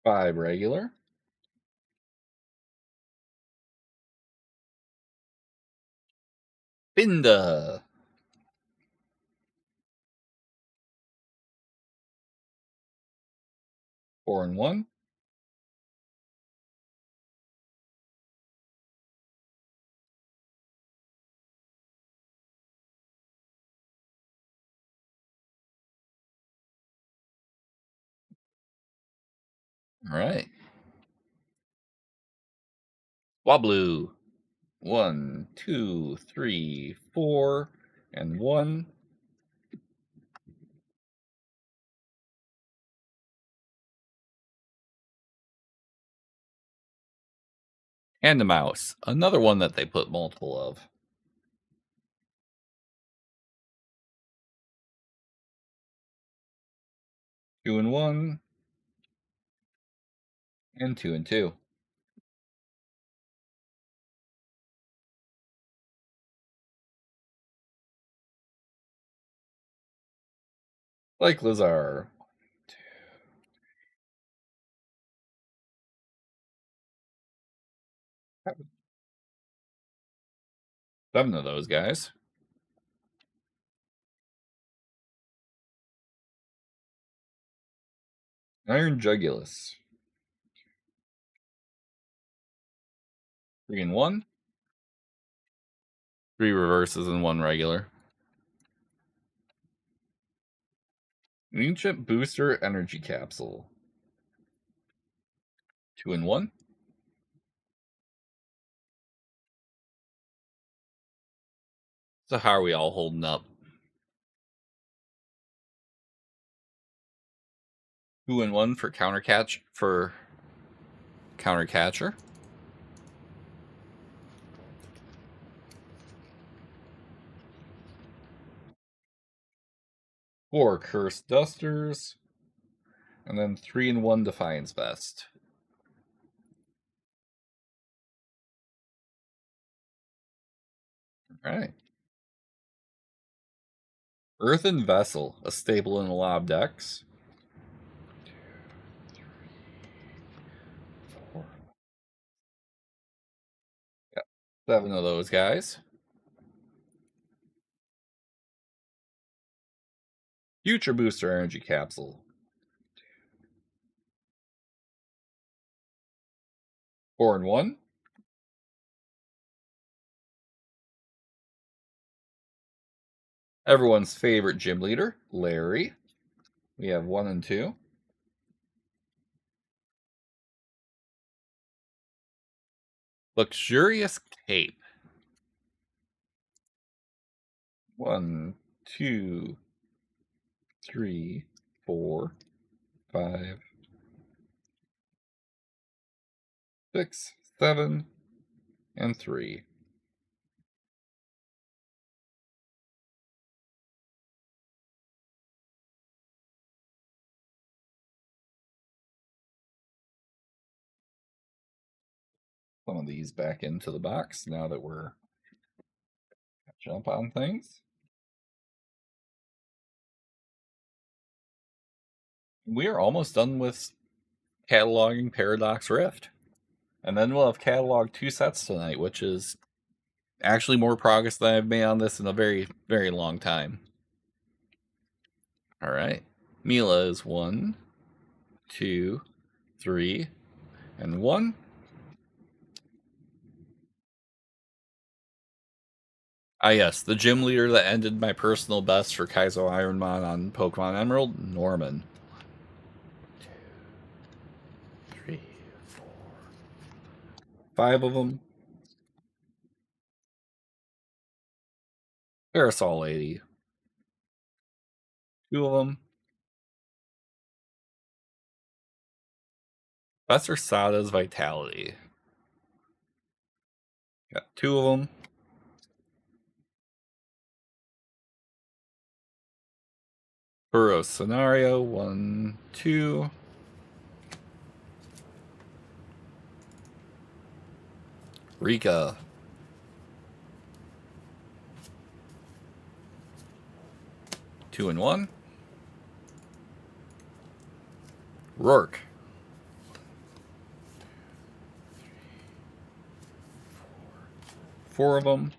5 regular, Binda, 4 and 1, all right. Wablu, 1, 2, 3, 4, and 1. And a mouse, another one that they put multiple of. 2 and 1, and 2 and 2. Like Lazar. 7 of those guys. Iron Jugulus. 3 and 1. 3 reverses and 1 regular. Ancient Booster Energy Capsule. 2 and 1. So how are we all holding up? 2 and 1 for Countercatcher. Four Cursed Dusters. And then 3 and 1 Defiance Vest. Alright. Earthen Vessel, a staple in a lot of decks. 2, 3, 4. Got 7 of those guys. Future Booster Energy Capsule. 4 and 1. Everyone's favorite gym leader, Larry. We have 1 and 2. Luxurious Cape. 1, 2, 3, 4, 5, 6, 7, and 3. Some of these back into the box now that we're catching up on things. We are almost done with cataloging Paradox Rift. And then we'll have cataloged 2 sets tonight, which is actually more progress than I've made on this in a very, very long time. Alright. Mila is 1, 2, 3, and 1. Ah, yes, the gym leader that ended my personal best for Kaizo Ironmon on Pokemon Emerald, Norman. 1, 2, 3, 4. 5 of them. Parasol Lady. 2 of them. Professor Sada's Vitality. Got 2 of them. Burrow Scenario, 1, 2. Rika. 2 and 1. Rourke. 4 of them.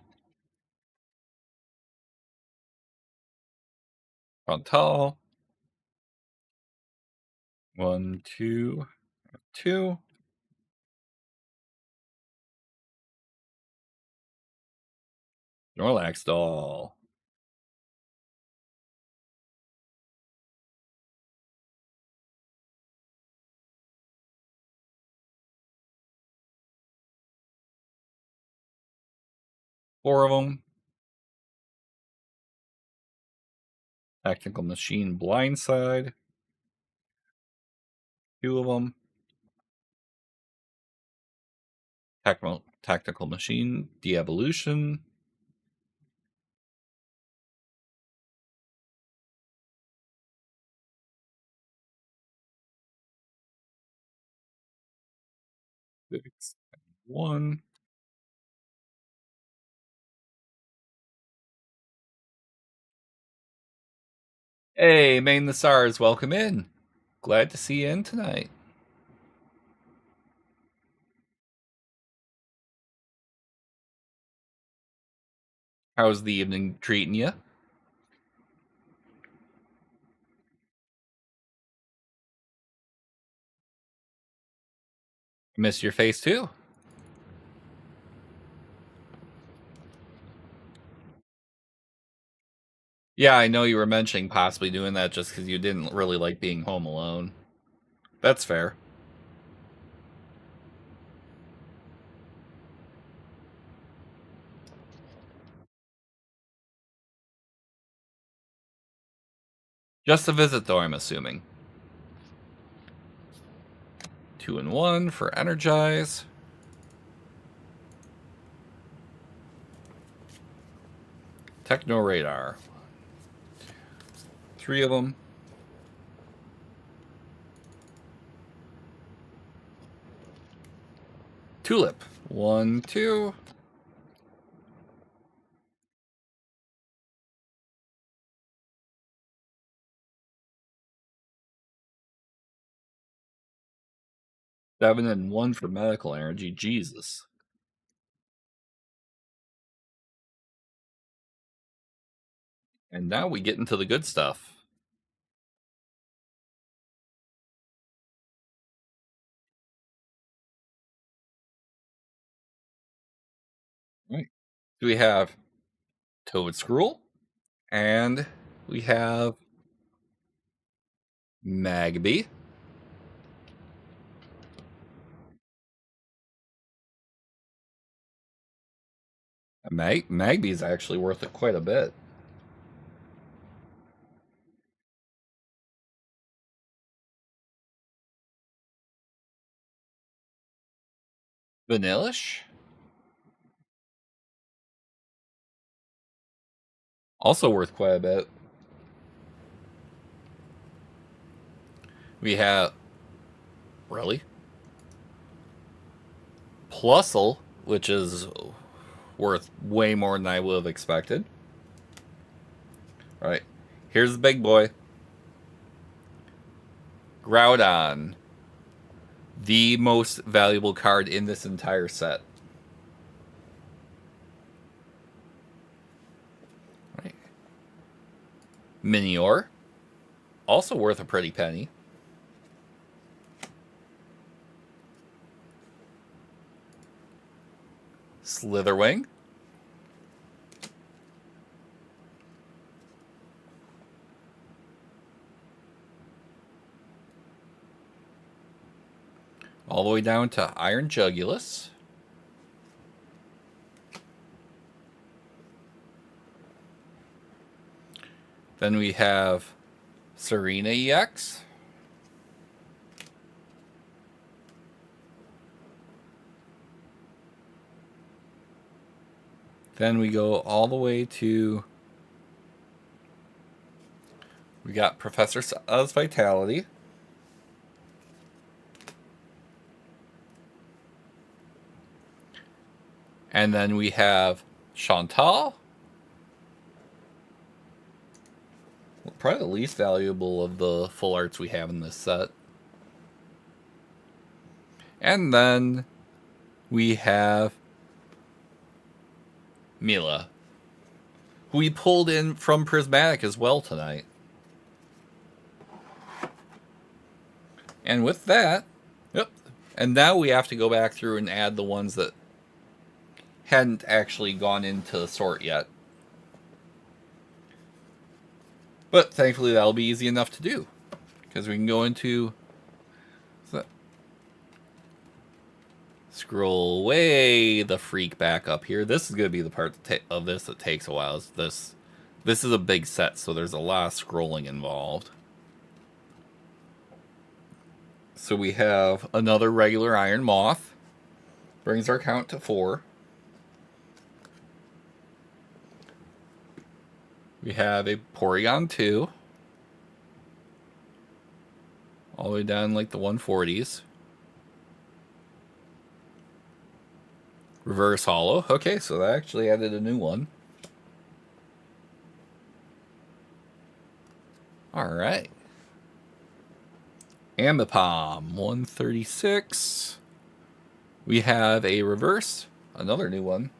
Frontal. 1, 2, 2. Snorlax Doll. Four of them. Tactical Machine Blindside. 2 of them. Tactical Machine De-Evolution. Six, 1. Hey, Main the Stars, welcome in. Glad to see you in tonight. How's the evening treating you? Missed your face too. Yeah, I know you were mentioning possibly doing that just because you didn't really like being home alone. That's fair. Just a visit, though, I'm assuming. 2 and 1 for Energize. Techno Radar. 3 of them. Tulip. 1, 2. Seven and 1 for Medical Energy. Jesus. And now we get into the good stuff. Right. So we have Toad Scroll. And we have Magby. Magby is actually worth it quite a bit. Vanillish. Also worth quite a bit. We have... Really? Plusle, which is worth way more than I would have expected. All right. Here's the big boy. Groudon. The most valuable card in this entire set. Right. Minior. Also worth a pretty penny. Slitherwing. All the way down to Iron Jugulus. Then we have Serena EX. Then we go all the way to... We got Professor Sal's Vitality. And then we have Chantal. Probably the least valuable of the full arts we have in this set. And then we have Mila, who we pulled in from Prismatic as well tonight. And with that, yep. And now we have to go back through and add the ones that hadn't actually gone into the sort yet. But thankfully that'll be easy enough to do, because we can go into... Scroll way the freak back up here. This is going to be the part of this that takes a while. This is a big set, so there's a lot of scrolling involved. So we have another regular Iron Moth. Brings our count to 4. We have a Porygon 2. All the way down like the 140s. Reverse Hollow. Okay, so that actually added a new one. Alright. Ambipom, 136. We have a reverse. Another new one.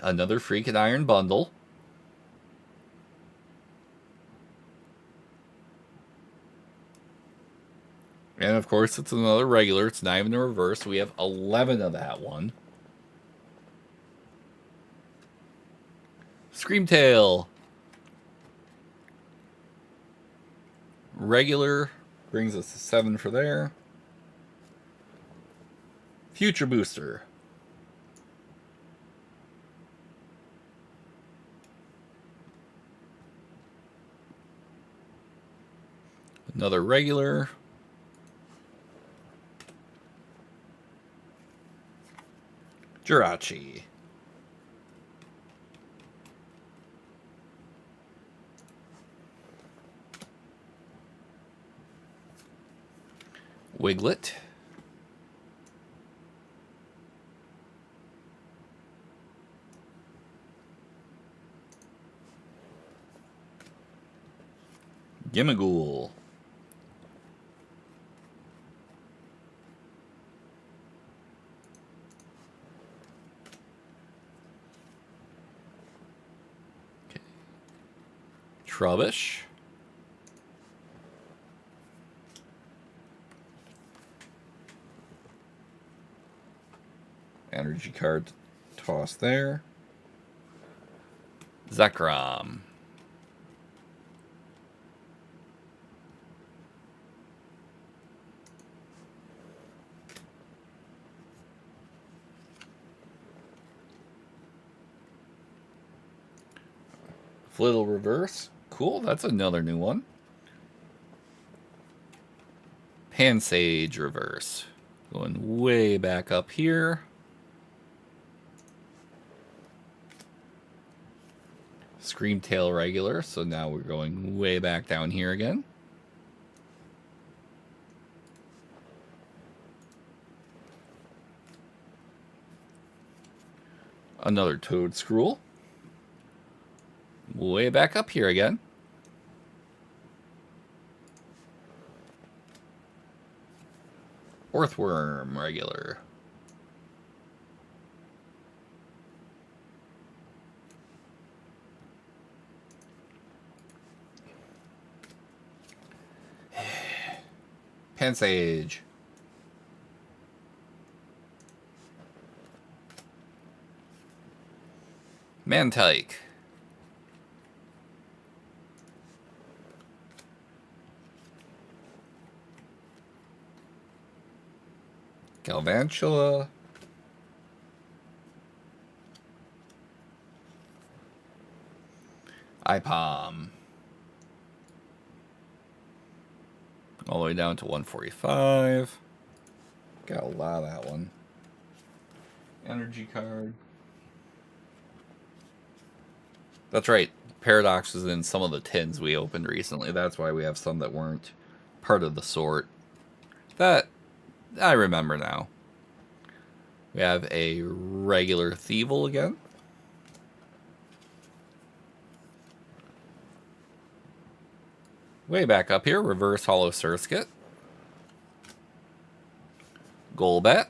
Another freaking Iron Bundle. And of course, it's another regular. It's not even a reverse. We have 11 of that one. Screamtail. Regular brings us to 7 for there. Future Booster. Another regular. Jirachi. Wiglet. Gimmighoul. Okay. Trubbish. Energy card toss there. Zekrom. Flittle reverse. Cool, that's another new one. Pansage reverse. Going way back up here. Screamtail regular, so now we're going way back down here again. Another Toadscruel. Way back up here again. Orthworm regular. Pansage. Mantike. Galvantula. IPOM. All the way down to 145. Got a lot of that one. Energy card. That's right. Paradox was in some of the tins we opened recently. That's why we have some that weren't part of the sort. That I remember now. We have a regular Thievul again. Way back up here, reverse hollow Surskit. Golbat.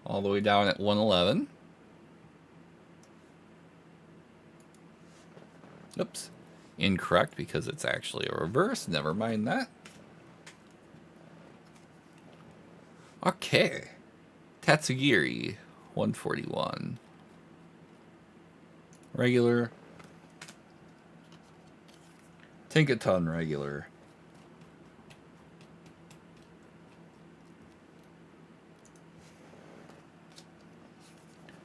All the way down at 111. Oops. Incorrect because it's actually a reverse. Never mind that. Okay. Tatsugiri, 141. Regular. Tinkaton regular.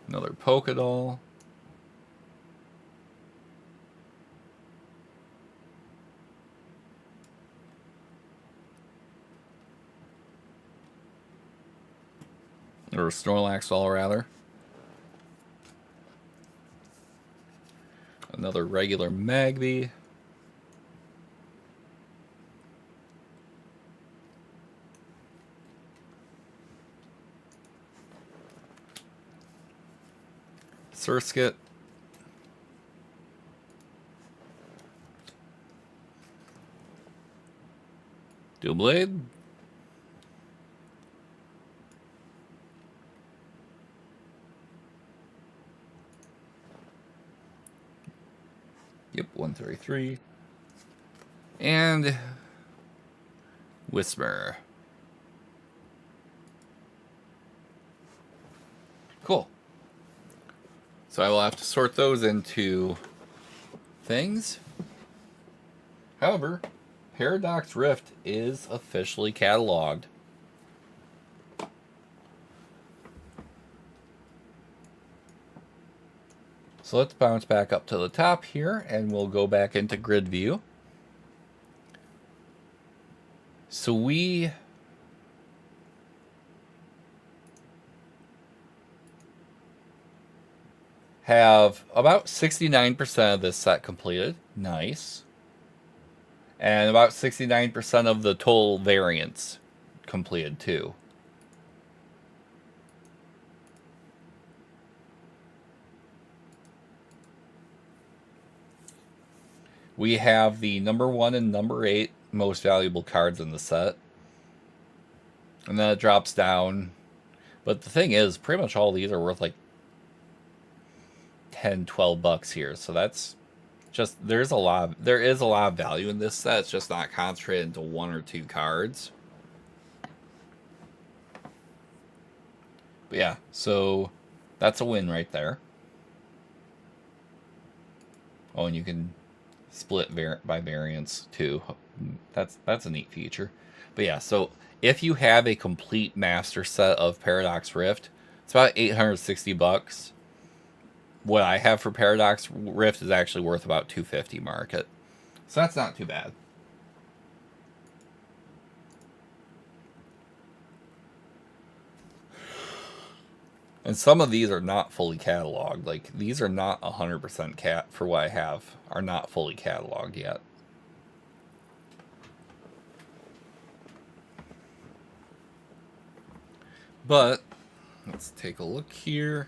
Another Pokédoll. Or Snorlax all rather. Another regular Magby. Surskit. Doublade. Yep, 133. And Whisper. Cool. So I will have to sort those into things. However, Paradox Rift is officially cataloged. So let's bounce back up to the top here and we'll go back into grid view. So we have about 69% of this set completed. Nice. And about 69% of the total variants completed too. We have the number 1 and number 8 most valuable cards in the set. And then it drops down. But the thing is, pretty much all these are worth like 10, 12 bucks here. So that's just, there is a lot of value in this set. It's just not concentrated into 1 or 2 cards. But yeah, so that's a win right there. Oh, and you can split by variants too. That's a neat feature. But yeah, so if you have a complete master set of Paradox Rift, it's about 860 bucks. What I have for Paradox Rift is actually worth about 250 market. So that's not too bad. And some of these are not fully cataloged. Like, these are not 100% cat for what I have, are not fully cataloged yet. But let's take a look here.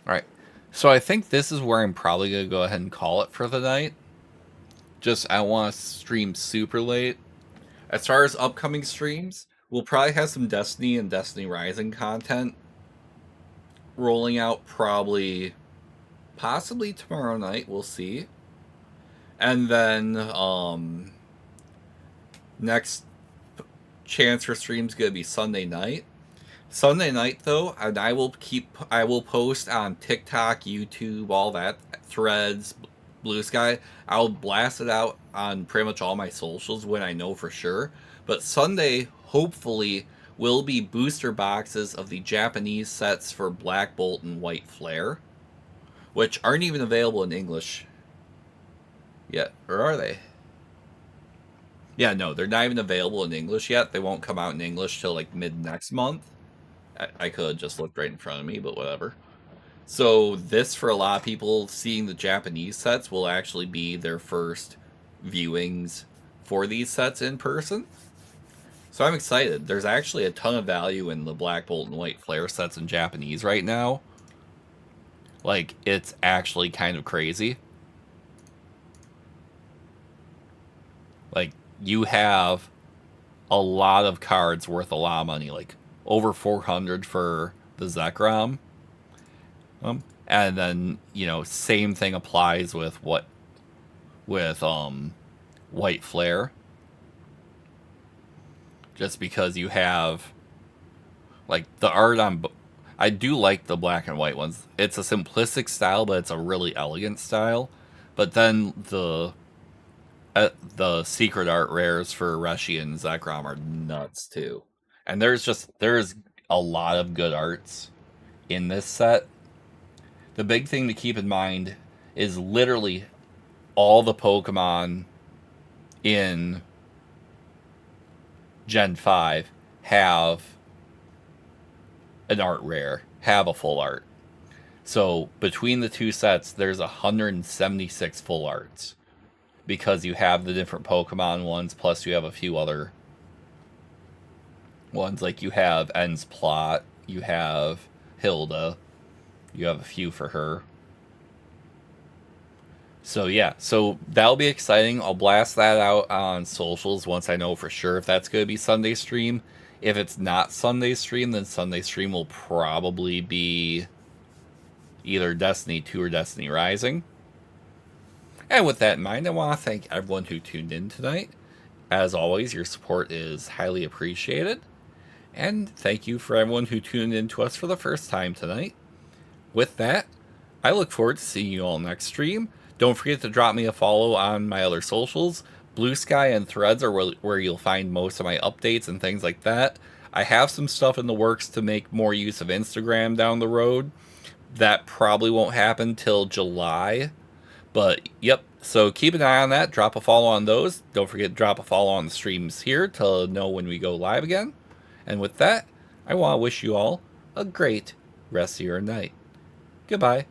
All right. So I think this is where I'm probably going to go ahead and call it for the night. Just, I want to stream super late. As far as upcoming streams, we'll probably have some Destiny and Destiny Rising content rolling out possibly tomorrow night. We'll see. And then next chance for stream's going to be Sunday night. Sunday night though, and I will post on TikTok, YouTube, all that, Threads, Blue Sky. I'll blast it out on pretty much all my socials when I know for sure. But Sunday, hopefully, will be booster boxes of the Japanese sets for Black Bolt and White Flare, which aren't even available in English yet, or are they? Yeah, no, they're not even available in English yet. They won't come out in English till like mid next month. I could have just looked right in front of me, but whatever. So this, for a lot of people, seeing the Japanese sets will actually be their first viewings for these sets in person. So I'm excited. There's actually a ton of value in the Black Bolt and White Flare sets in Japanese right now. Like, it's actually kind of crazy. Like, you have a lot of cards worth a lot of money, like over 400 for the Zekrom. And then, you know, same thing applies with White Flare. Just because you have, like, the art on, I do like the black and white ones. It's a simplistic style, but it's a really elegant style. But then the secret art rares for Reshi and Zekrom are nuts too. And there's a lot of good arts in this set. The big thing to keep in mind is literally all the Pokemon in Gen 5 have an art rare, have a full art. So between the two sets, there's 176 full arts. Because you have the different Pokemon ones, plus you have a few other ones, like you have En's Plot, you have Hilda, you have a few for her. So yeah, so that'll be exciting. I'll blast that out on socials once I know for sure if that's going to be Sunday stream. If it's not Sunday stream, then Sunday stream will probably be either Destiny 2 or Destiny Rising. And with that in mind, I want to thank everyone who tuned in tonight. As always, your support is highly appreciated. And thank you for everyone who tuned in to us for the first time tonight. With that, I look forward to seeing you all next stream. Don't forget to drop me a follow on my other socials. Blue Sky and Threads are where you'll find most of my updates and things like that. I have some stuff in the works to make more use of Instagram down the road. That probably won't happen till July. But, yep, so keep an eye on that. Drop a follow on those. Don't forget to drop a follow on the streams here to know when we go live again. And with that, I want to wish you all a great rest of your night. Goodbye.